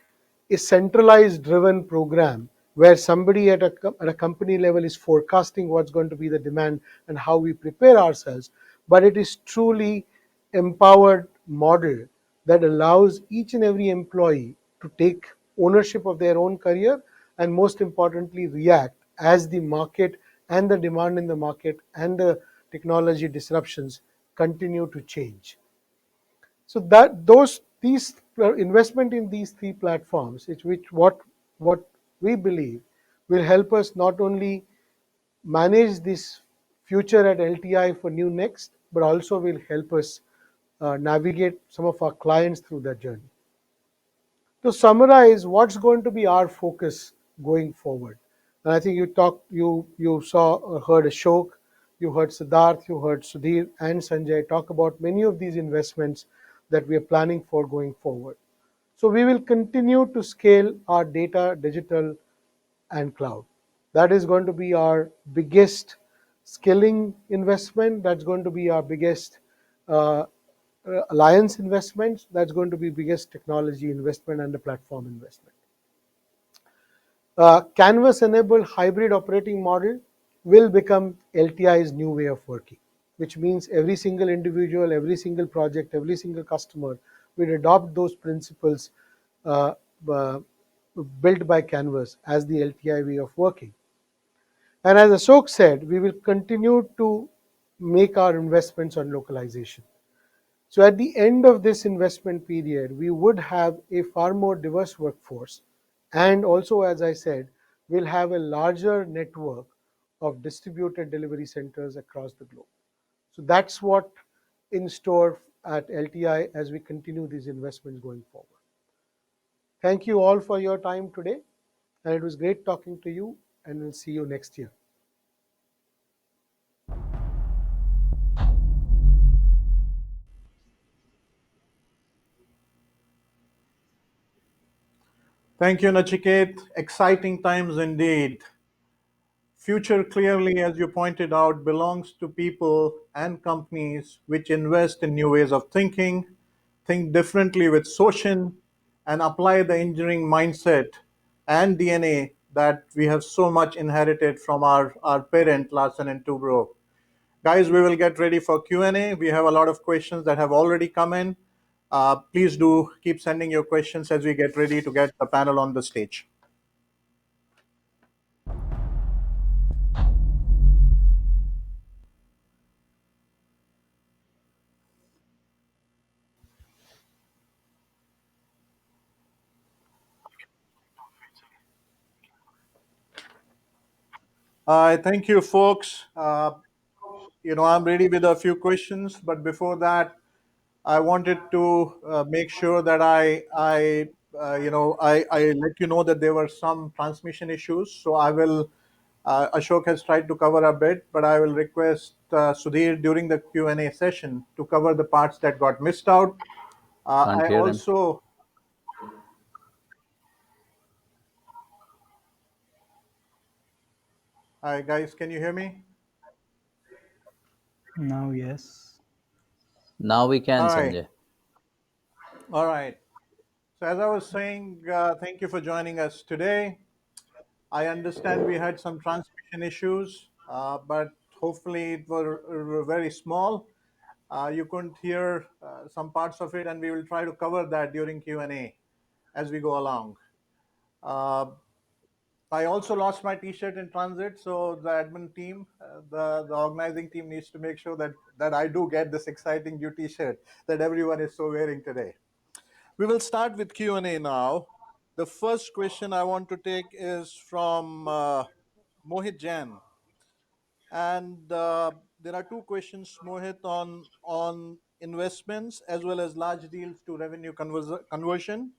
a centralized driven program where somebody at a company level is forecasting what's going to be the demand and how we prepare ourselves, but it is truly empowered model that allows each and every employee to take ownership of their own career and most importantly react as the market and the demand in the market and the technology disruptions continue to change. So that those these investment in these three platforms is what we believe will help us not only manage this future at LTI for new next, but also will help us navigate some of our clients through that journey. To summarize, what's going to be our focus going forward? And I think you saw, heard Ashok, you heard Siddharth, you heard Sudhir and Sanjay talk about many of these investments that we are planning for going forward. So we will continue to scale our data, digital, and cloud. That is going to be our biggest skilling investment. That's going to be our biggest uh, alliance investments. That's going to be biggest technology investment and the platform investment. Canvas-enabled hybrid operating model will become LTI's new way of working, which means every single individual, every single project, every single customer will adopt those principles uh, uh, built by Canvas as the LTI way of working. And as Ashok said, we will continue to make our investments on localization. So at the end of this investment period, we would have a far more diverse workforce. And also, as I said, we'll have a larger network of distributed delivery centers across the globe. So that's what in store at LTI as we continue these investments going forward. Thank you all for your time today. And it was great talking to you, and we'll see you next year. Thank you, Nachiket. Exciting times indeed. Future clearly, as you pointed out, belongs to people and companies which invest in new ways of thinking, think differently with Socin, and apply the engineering mindset and DNA that we have so much inherited from our parent, Larsen and Toubro. Guys, we will get ready for Q&A. We have a lot of questions that have already come in. Please do keep sending your questions as we get ready to get the panel on the stage. Thank you, folks. I'm ready with a few questions, but before that, I wanted to make sure that I let you know that there were some transmission issues. So I will. Ashok has tried to cover a bit, but I will request Sudhir during the Q&A session to cover the parts that got missed out. Can't I hear him. also. Hi, guys, can you hear me? Now, yes. Now we can, All right. Sanjay. All right. So as I was saying, thank you for joining us today. I understand we had some transmission issues, but hopefully it were very small. You couldn't hear some parts of it, and we will try to cover that during Q&A as we go along. Uh, I also lost my T-shirt in transit, so the admin team, the organizing team, needs to make sure that I do get this exciting new T-shirt that everyone is so wearing today. We will start with Q&A now. The first question I want to take is from Mohit Jain. And there are two questions, Mohit, on investments as well as large deals to revenue conversion.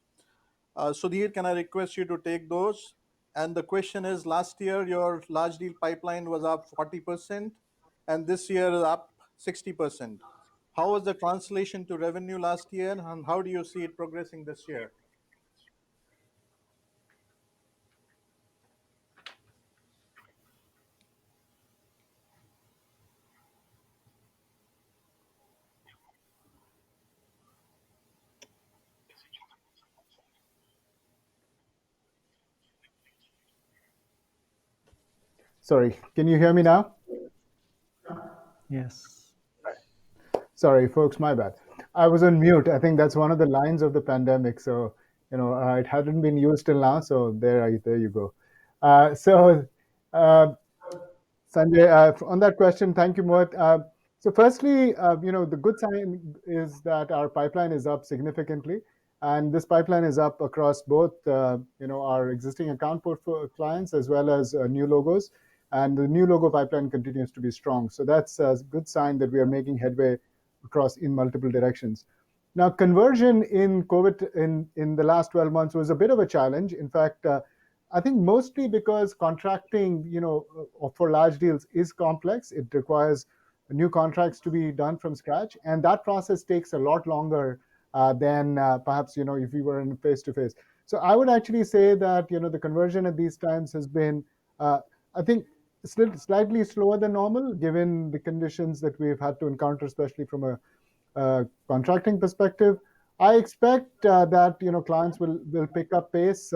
Sudhir, can I request you to take those? And the question is, last year your large deal pipeline was up 40%, and this year is up 60%. How was the translation to revenue last year, and how do you see it progressing this year? Sorry, can you hear me now? Yes. Sorry, folks, my bad. I was on mute. I think that's one of the lines of the pandemic. So, it hadn't been used till now. So there you go. So, Sanjay, on that question, thank you, Mohit. So firstly, the good sign is that our pipeline is up significantly, and this pipeline is up across both, our existing account portfolio clients as well as new logos, and the new logo pipeline continues to be strong. So that's a good sign that we are making headway across in multiple directions. Now, conversion in COVID in the last 12 months was a bit of a challenge. In fact, I think mostly because contracting, for large deals is complex. It requires new contracts to be done from scratch, and that process takes a lot longer than perhaps if we were in face to face. So I would actually say that the conversion at these times has been, I think, still slightly slower than normal, given the conditions that we've had to encounter, especially from a contracting perspective. I expect that clients will pick up pace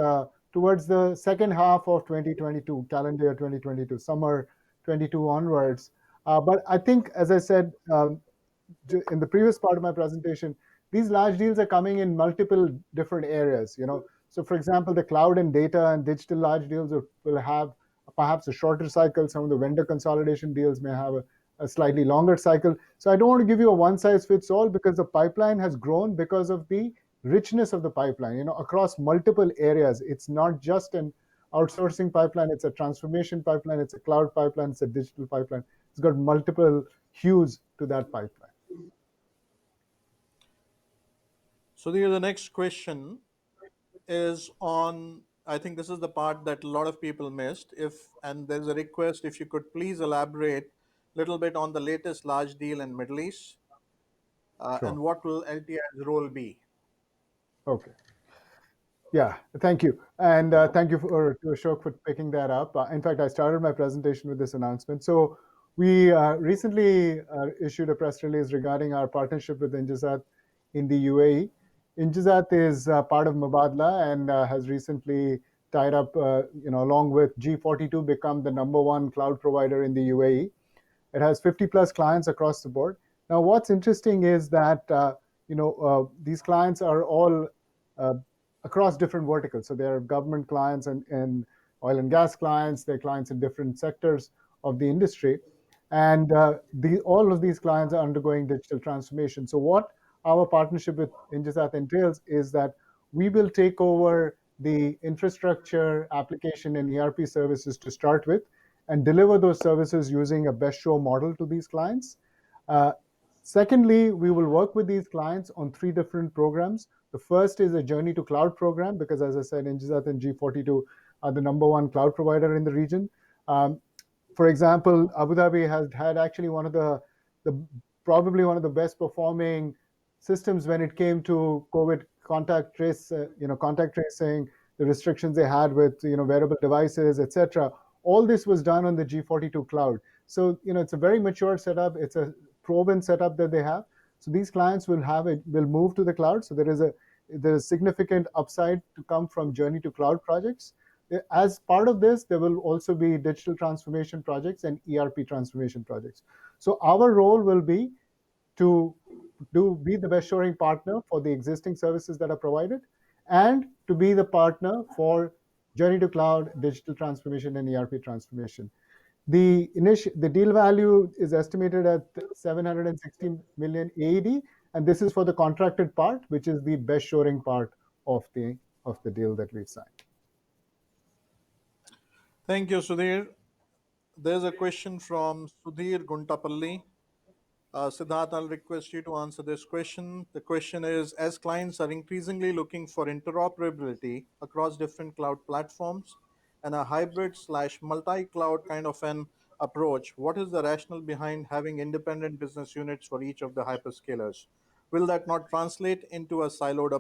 towards the second half of 2022, calendar year 2022, summer 22 onwards. But I think, as I said in the previous part of my presentation, these large deals are coming in multiple different areas. So for example, the cloud and data and digital large deals will have perhaps a shorter cycle. Some of the vendor consolidation deals may have a slightly longer cycle. So I don't want to give you a one size fits all, because the pipeline has grown because of the richness of the pipeline, across multiple areas. It's not just an outsourcing pipeline, it's a transformation pipeline, it's a cloud pipeline, it's a digital pipeline. It's got multiple hues to that pipeline. So the next question is on, I think this is the part that a lot of people missed. And there's a request, if you could please elaborate a little bit on the latest large deal in Middle East, and Sure. what will LTI's role be? Okay. Yeah, thank you. And thank you to Ashok for picking that up. In fact, I started my presentation with this announcement. So we recently issued a press release regarding our partnership with Injazat in the UAE. Injazat is part of Mubadala and has recently tied up, along with G42, become the #1 cloud provider in the UAE. It has 50 plus clients across the board. Now, what's interesting is that these clients are all uh, across different verticals. So there are government clients and oil and gas clients. They're clients in different sectors of the industry, and all of these clients are undergoing digital transformation. So what our partnership with Injazat entails is that we will take over the infrastructure, application, and ERP services to start with, and deliver those services using a best show model to these clients. Uh, Secondly, we will work with these clients on 3 different programs. The first is a Journey to Cloud program, because as I said, Injazat and G42 are the #1 cloud provider in the region. Um, for example, Abu Dhabi has had actually the probably one of the best performing systems when it came to COVID contact tracing, the restrictions they had with wearable devices, etc. All this was done on the G42 cloud. So it's a very mature setup. It's a proven setup that they have. So these clients will move to the cloud. So there is significant upside to come from journey to cloud projects. As part of this, there will also be digital transformation projects and ERP transformation projects. So our role will be to be the best shoring partner for the existing services that are provided, and to be the partner for journey to cloud, digital transformation, and ERP transformation. The deal value is estimated at 760 million AED, and this is for the contracted part, which is the best shoring part of the deal that we've signed. Thank you, Sudhir. There's a question from Sudhir Guntapalli. Siddharth, I'll request you to answer this question. The question is, as clients are increasingly looking for interoperability across different cloud platforms and a hybrid slash multi-cloud kind of an approach, what is the rationale behind having independent business units for each of the hyperscalers? Will that not translate into a siloed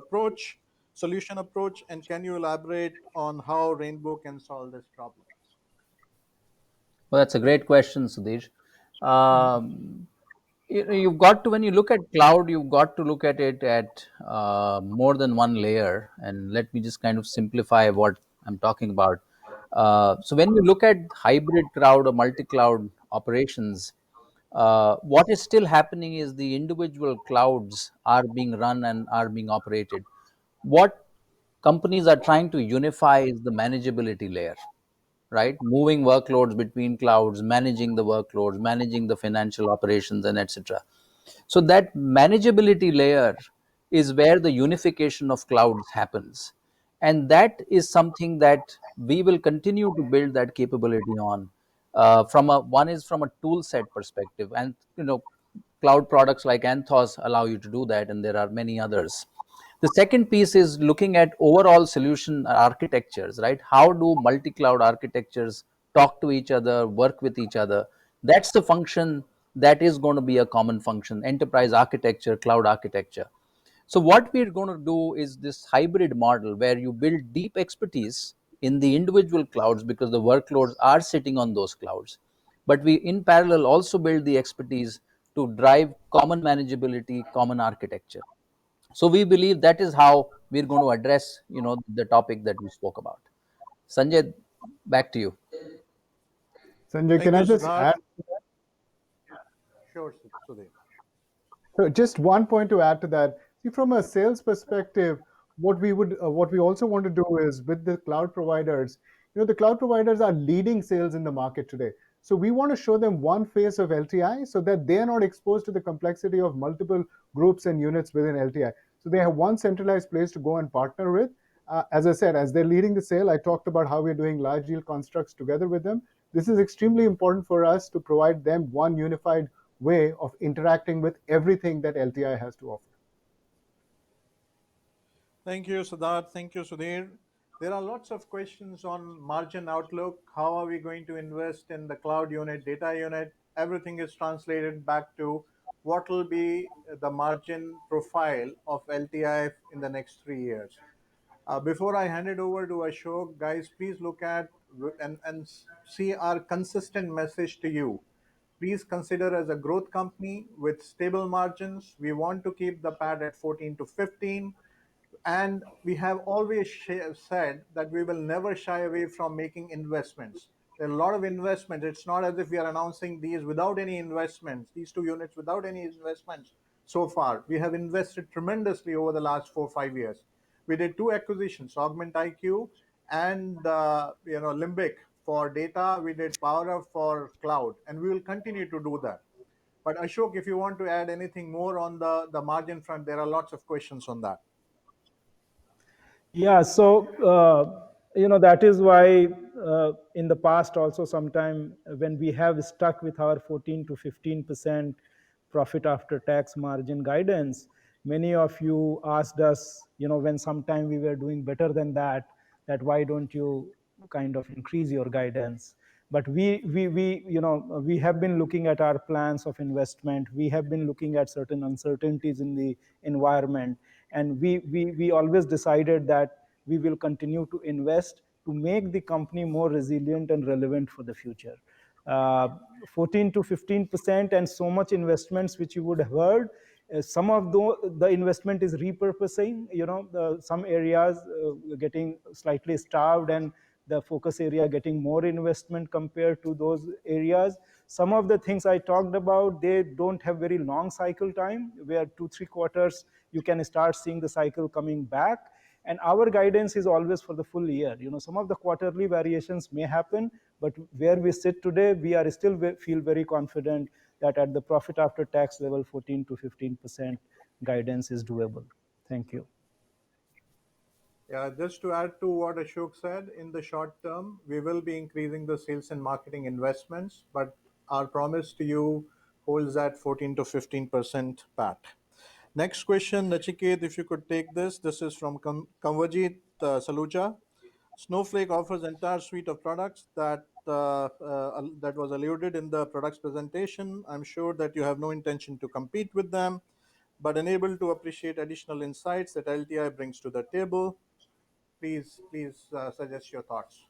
solution approach? And can you elaborate on how Rainbow can solve this problem? Well, that's a great question, Sudhir. Um, you've got to, when you look at cloud, you've got to look at it at more than one layer. And let me just kind of simplify what I'm talking about. So when we look at hybrid cloud or multi-cloud operations, what is still happening is the individual clouds are being run and are being operated. What companies are trying to unify is the manageability layer, right? Moving workloads between clouds, managing the workloads, managing the financial operations, and etc. So that manageability layer is where the unification of clouds happens, and that is something that we will continue to build that capability on. From a one is from a tool set perspective, and cloud products like Anthos allow you to do that, and there are many others. The second piece is looking at overall solution architectures, right? How do multi-cloud architectures talk to each other, work with each other? That's the function that is going to be a common function: enterprise architecture, cloud architecture. So what we're going to do is this hybrid model where you build deep expertise in the individual clouds because the workloads are sitting on those clouds, but we in parallel also build the expertise to drive common manageability, common architecture. So we believe that is how we're going to address the topic that we spoke about. Sanjay, back to you. Sanjay, can Thank I you, just Siddharth. add? Sure, Sudhir. So just one point to add to that. See, from a sales perspective, what we also want to do is with the cloud providers. The cloud providers are leading sales in the market today. So we want to show them one face of LTI so that they are not exposed to the complexity of multiple groups and units within LTI. So they have one centralized place to go and partner with. As I said, as they're leading the sale, I talked about how we're doing large deal constructs together with them. This is extremely important for us to provide them one unified way of interacting with everything that LTI has to offer. Thank you, Siddharth. Thank you, Sudhir. There are lots of questions on margin outlook. How are we going to invest in the cloud unit, data unit? Everything is translated back to what will be the margin profile of LTI in the next 3 years. Before I hand it over to Ashok, guys, please look at and see our consistent message to you. Please consider as a growth company with stable margins. We want to keep the PAT at 14 to 15, and we have always said that we will never shy away from making investments. There are a lot of investments. It's not as if we are announcing these without any investments, these two units without any investments. So far we have invested tremendously over the last 4 or 5 years. We did two acquisitions, Augment IQ and Limbic for data. We did PowerUp for cloud, and we will continue to do that. But Ashok, if you want to add anything more on the margin front, there are lots of questions on that. Yeah, so that is why in the past also sometime when we have stuck with our 14 to 15% profit after tax margin guidance, many of you asked us, when sometime we were doing better than that, that why don't you kind of increase your guidance? But we have been looking at our plans of investment. We have been looking at certain uncertainties in the environment, and we always decided that we will continue to invest to make the company more resilient and relevant for the future. uh, 14 to 15% and so much investments which you would have heard. Some of the investment is repurposing, some areas getting slightly starved, and the focus area getting more investment compared to those areas. Some of the things I talked about, they don't have very long cycle time, where 2 3 quarters you can start seeing the cycle coming back. And our guidance is always for the full year. Some of the quarterly variations may happen, but where we sit today, we are still feel very confident that at the profit after tax level, 14 to 15% guidance is doable. Thank you. Yeah, just to add to what Ashok said, in the short term, we will be increasing the sales and marketing investments, but our promise to you holds at 14 to 15% PAT. Next question, Nachiket, if you could take this. This is from Kanwajit Saluja. Snowflake offers entire suite of products that was alluded in the products presentation. I'm sure that you have no intention to compete with them, but unable to appreciate additional insights that LTI brings to the table. Please suggest your thoughts.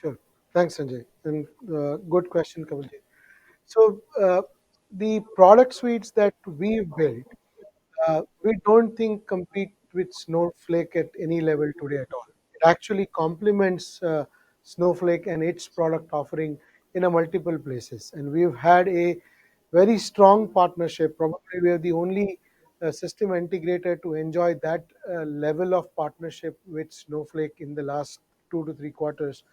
Sure. Thanks, Sanjay. And good question, Kamalji. So the product suites that we've built, we don't think compete with Snowflake at any level today at all. It actually complements Snowflake and its product offering in a multiple places. And we've had a very strong partnership. Probably we are the only system integrator to enjoy that level of partnership with Snowflake in the last 2 to 3 quarters.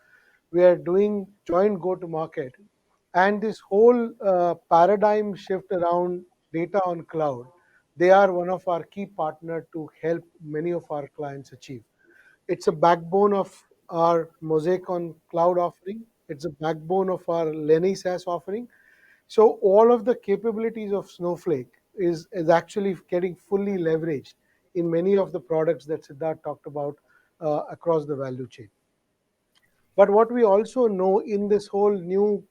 We are doing joint go to market, and this whole paradigm shift around data on cloud, they are one of our key partner to help many of our clients achieve. It's a backbone of our Mosaic on cloud offering. It's a backbone of our Lenny SaaS offering. So all of the capabilities of Snowflake is actually getting fully leveraged in many of the products that Siddharth talked about across the value chain. But what we also know in this whole new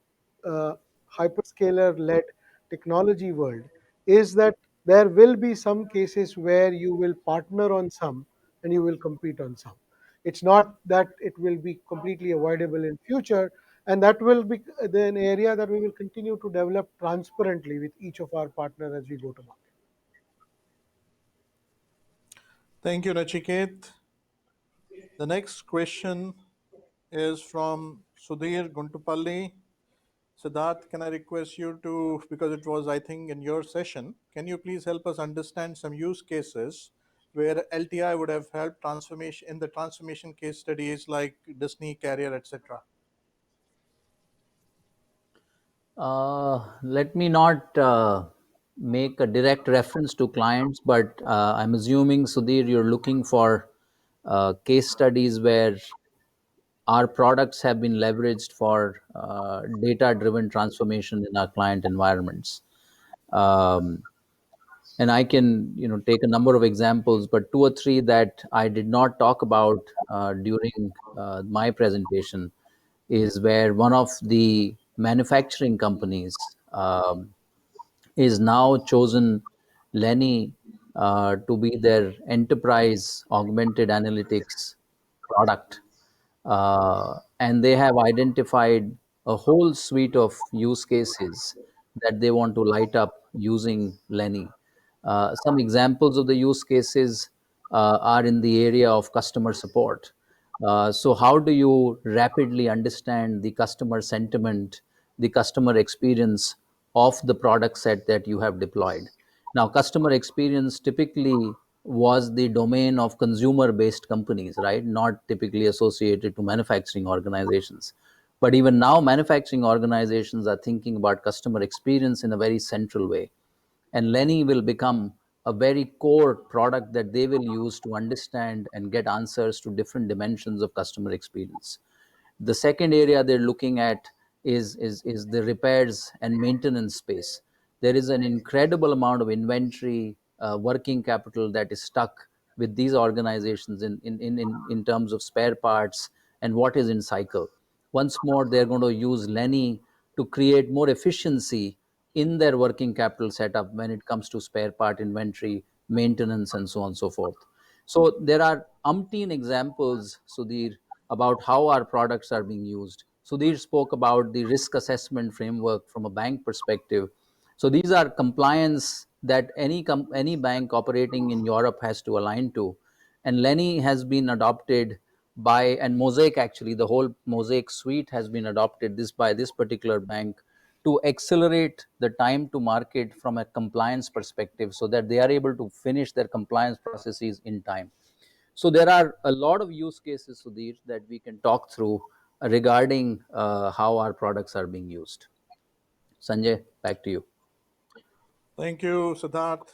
uh, hyperscaler led technology world is that there will be some cases where you will partner on some and you will compete on some. It's not that it will be completely avoidable in future, and that will be an area that we will continue to develop transparently with each of our partners as we go to market. Thank you, Nachiket. The next question is from Sudhir Guntupalli. Siddharth, can I request you to, because it was, I think, in your session, can you please help us understand some use cases where LTI would have helped transformation in the transformation case studies like Disney, Carrier, etc.? Let me not make a direct reference to clients, but I'm assuming, Sudhir, you're looking for case studies where our products have been leveraged for data-driven transformation in our client environments. Um, and I can, take a number of examples, but two or three that I did not talk about during my presentation is where one of the manufacturing companies is now chosen Lenny to be their enterprise augmented analytics product. And they have identified a whole suite of use cases that they want to light up using Lenny. Some examples of the use cases are in the area of customer support. So, how do you rapidly understand the customer sentiment, the customer experience of the product set that you have deployed? Now, customer experience typically was the domain of consumer based companies, right? Not typically associated to manufacturing organizations. But even now, manufacturing organizations are thinking about customer experience in a very central way. And Lenny will become a very core product that they will use to understand and get answers to different dimensions of customer experience. The second area they're looking at is the repairs and maintenance space. There is an incredible amount of inventory, working capital that is stuck with these organizations in terms of spare parts and what is in cycle. Once more, they're going to use Lenny to create more efficiency in their working capital setup when it comes to spare part inventory, maintenance, and so on and so forth. So there are umpteen examples, Sudhir, about how our products are being used. Sudhir spoke about the risk assessment framework from a bank perspective. So these are compliance that any bank operating in Europe has to align to. And Lenny has been adopted by, and Mosaic, actually the whole Mosaic suite has been adopted this by this particular bank to accelerate the time to market from a compliance perspective so that they are able to finish their compliance processes in time. So there are a lot of use cases, Sudhir, that we can talk through regarding how our products are being used. Sanjay, back to you. Thank you, Siddharth.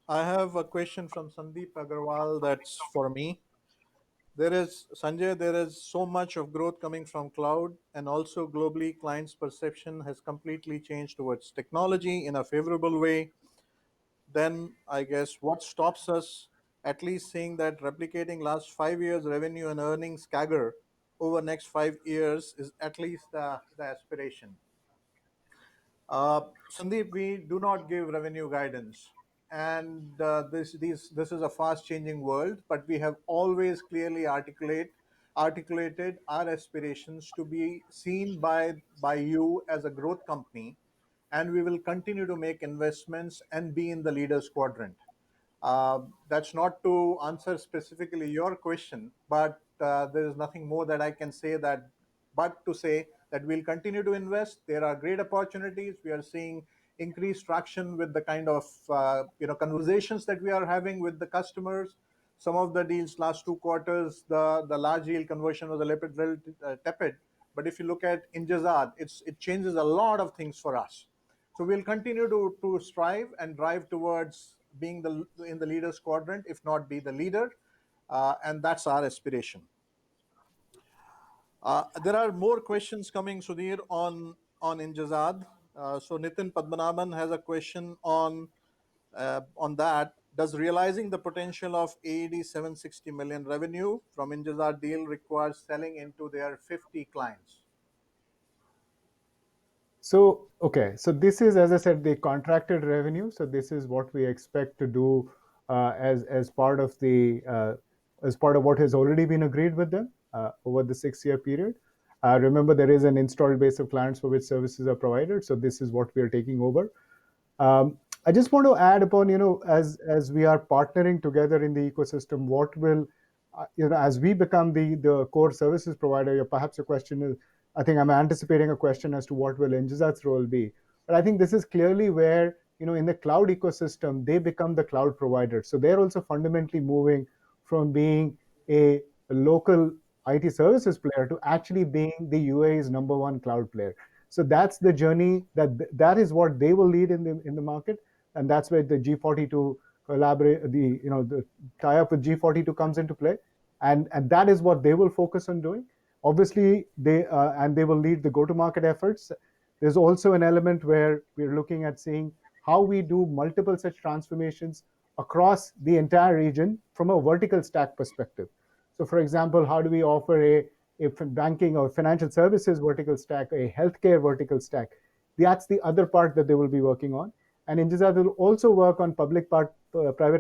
I have a question from Sandeep Agarwal that's for me. There is, Sanjay, there is so much of growth coming from cloud, and also globally, clients' perception has completely changed towards technology in a favorable way. Then I guess what stops us at least seeing that replicating last 5 years revenue and earnings CAGR over next 5 years is at least the aspiration. Sandeep, we do not give revenue guidance, and this is a fast-changing world. But we have always clearly articulated our aspirations to be seen by you as a growth company, and we will continue to make investments and be in the leaders quadrant. That's not to answer specifically your question, but there is nothing more that I can say that but to say that we'll continue to invest. There are great opportunities. We are seeing increased traction with the kind of conversations that we are having with the customers. Some of the deals last 2 quarters, the large deal conversion was a little bit tepid. But if you look at Injazad, it changes a lot of things for us. So we'll continue to strive and drive towards being in the leaders quadrant, if not be the leader, and that's our aspiration. There are more questions coming, Sudhir, on Injazad. So Nitin Padmanabhan has a question on that. Does realizing the potential of AED 760 million revenue from Injazad deal require selling into their 50 clients? So, okay, so this is, as I said, the contracted revenue. So this is what we expect to do as part of as part of what has already been agreed with them over the 6-year period. Remember, there is an installed base of clients for which services are provided. So this is what we are taking over. I just want to add upon, as we are partnering together in the ecosystem, what will, as we become the core services provider, perhaps your question is, I think I'm anticipating a question as to what will Injazat's role be. But I think this is clearly where, in the cloud ecosystem, they become the cloud provider. So they're also fundamentally moving from being a local IT services player to actually being the UAE's #1 cloud player. So that's the journey that is what they will lead in the market, and that's where the G42 collaborate the tie-up with G42 comes into play, and that is what they will focus on doing. Obviously, they will lead the go-to-market efforts. There's also an element where we're looking at seeing how we do multiple such transformations across the entire region from a vertical stack perspective. So, for example, how do we offer a banking or financial services vertical stack, a healthcare vertical stack? That's the other part that they will be working on. And Injazat will also work on private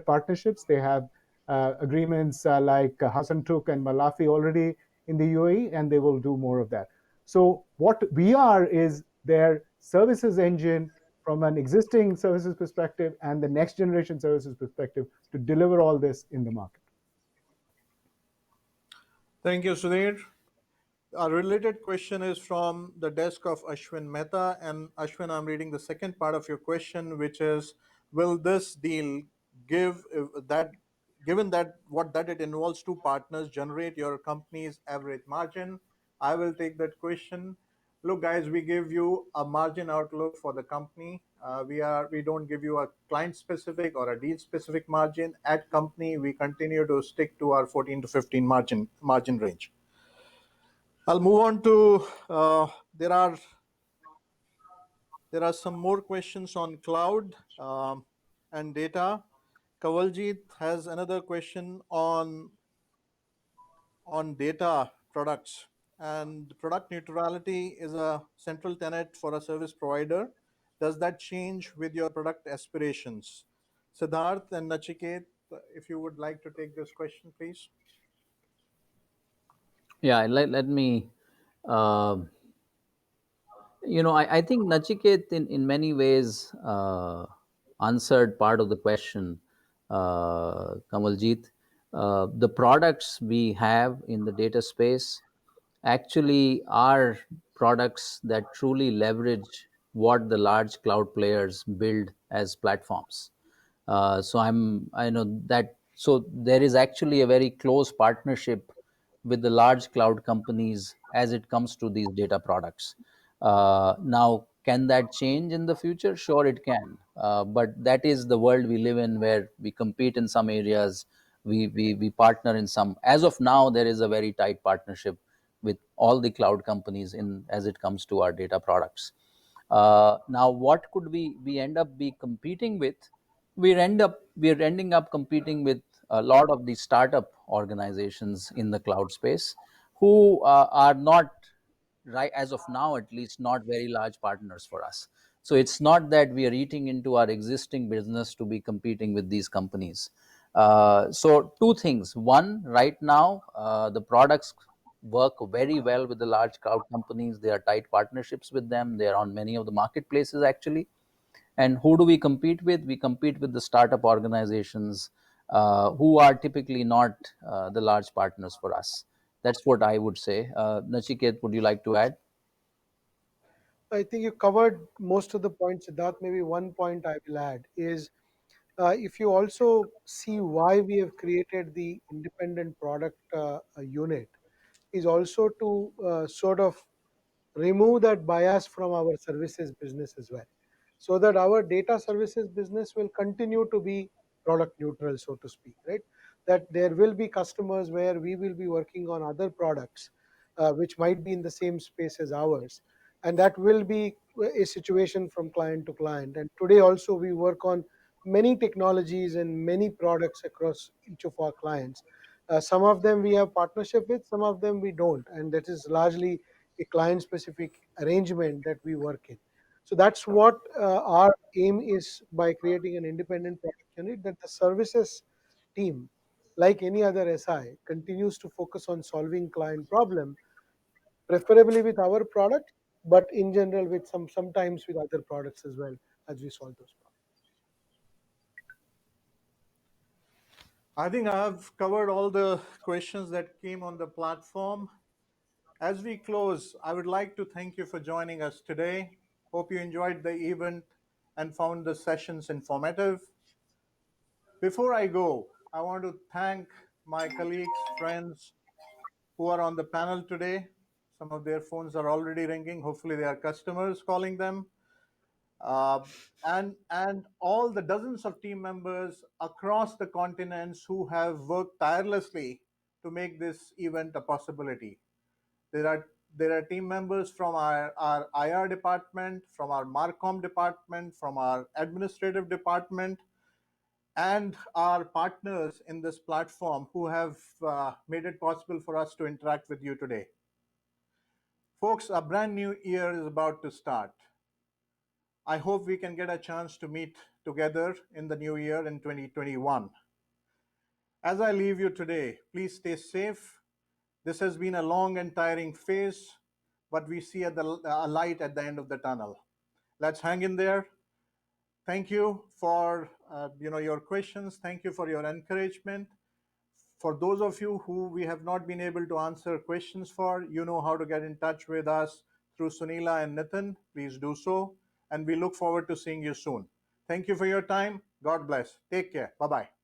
partnerships. They have agreements like Hassan Took and Malafi already in the UAE, and they will do more of that. So what we are is their services engine from an existing services perspective and the next generation services perspective to deliver all this in the market. Thank you, Sudhir. A related question is from the desk of Ashwin Mehta. And Ashwin, I'm reading the second part of your question, which is, will this deal give that, given that it involves two partners, generate your company's average margin? I will take that question. Look, guys, we give you a margin outlook for the company. We don't give you a client specific or a deal specific margin. At company, we continue to stick to our 14 to 15 margin range. I'll move on to there are some more questions on cloud and data. Kawaljeet has another question on data products, and product neutrality is a central tenet for a service provider. Does that change with your product aspirations? Siddharth and Nachiket, if you would like to take this question, please. Yeah, let me. Uh, I think Nachiket in many ways answered part of the question, Kamaljeet. The products we have in the data space actually are products that truly leverage what the large cloud players build as platforms. I know that. So there is actually a very close partnership with the large cloud companies as it comes to these data products. Now, can that change in the future? Sure, it can. But that is the world we live in, where we compete in some areas, we partner in some. As of now, there is a very tight partnership with all the cloud companies in as it comes to our data products. Now, what could we end up be competing with? We're ending up competing with a lot of the startup organizations in the cloud space who are not, right as of now at least, not very large partners for us. So it's not that we are eating into our existing business to be competing with these companies. So two things: one, right now the products work very well with the large cloud companies. They are tight partnerships with them. They are on many of the marketplaces actually. And who do we compete with? We compete with the startup organizations who are typically not the large partners for us. That's what I would say. Nachiket, would you like to add? I think you covered most of the points, Siddharth. Maybe one point I will add is if you also see why we have created the independent product unit, is also to sort of remove that bias from our services business as well, so that our data services business will continue to be product neutral, so to speak, right? That there will be customers where we will be working on other products which might be in the same space as ours, and that will be a situation from client to client. And today also we work on many technologies and many products across each of our clients. Some of them we have partnership with, some of them we don't, and that is largely a client specific arrangement that we work in. So that's what our aim is by creating an independent product unit, that the services team, like any other SI, continues to focus on solving client problem, preferably with our product, but in general with sometimes with other products as well as we solve those problems. I think I've covered all the questions that came on the platform. As we close, I would like to thank you for joining us today. Hope you enjoyed the event and found the sessions informative. Before I go, I want to thank my colleagues, friends who are on the panel today. Some of their phones are already ringing. Hopefully, they are customers calling them. Uh, and all the dozens of team members across the continents who have worked tirelessly to make this event a possibility. There are there are team members from our IR department, from our Marcom department, from our administrative department, and our partners in this platform who have made it possible for us to interact with you today. Folks, a brand new year is about to start. I hope we can get a chance to meet together in the new year in 2021. As I leave you today, please stay safe. This has been a long and tiring phase, but we see a light at the end of the tunnel. Let's hang in there. Thank you for your questions. Thank you for your encouragement. For those of you who we have not been able to answer questions for, you know how to get in touch with us through Sunila and Nitin. Please do so. And we look forward to seeing you soon. Thank you for your time. God bless. Take care. Bye bye.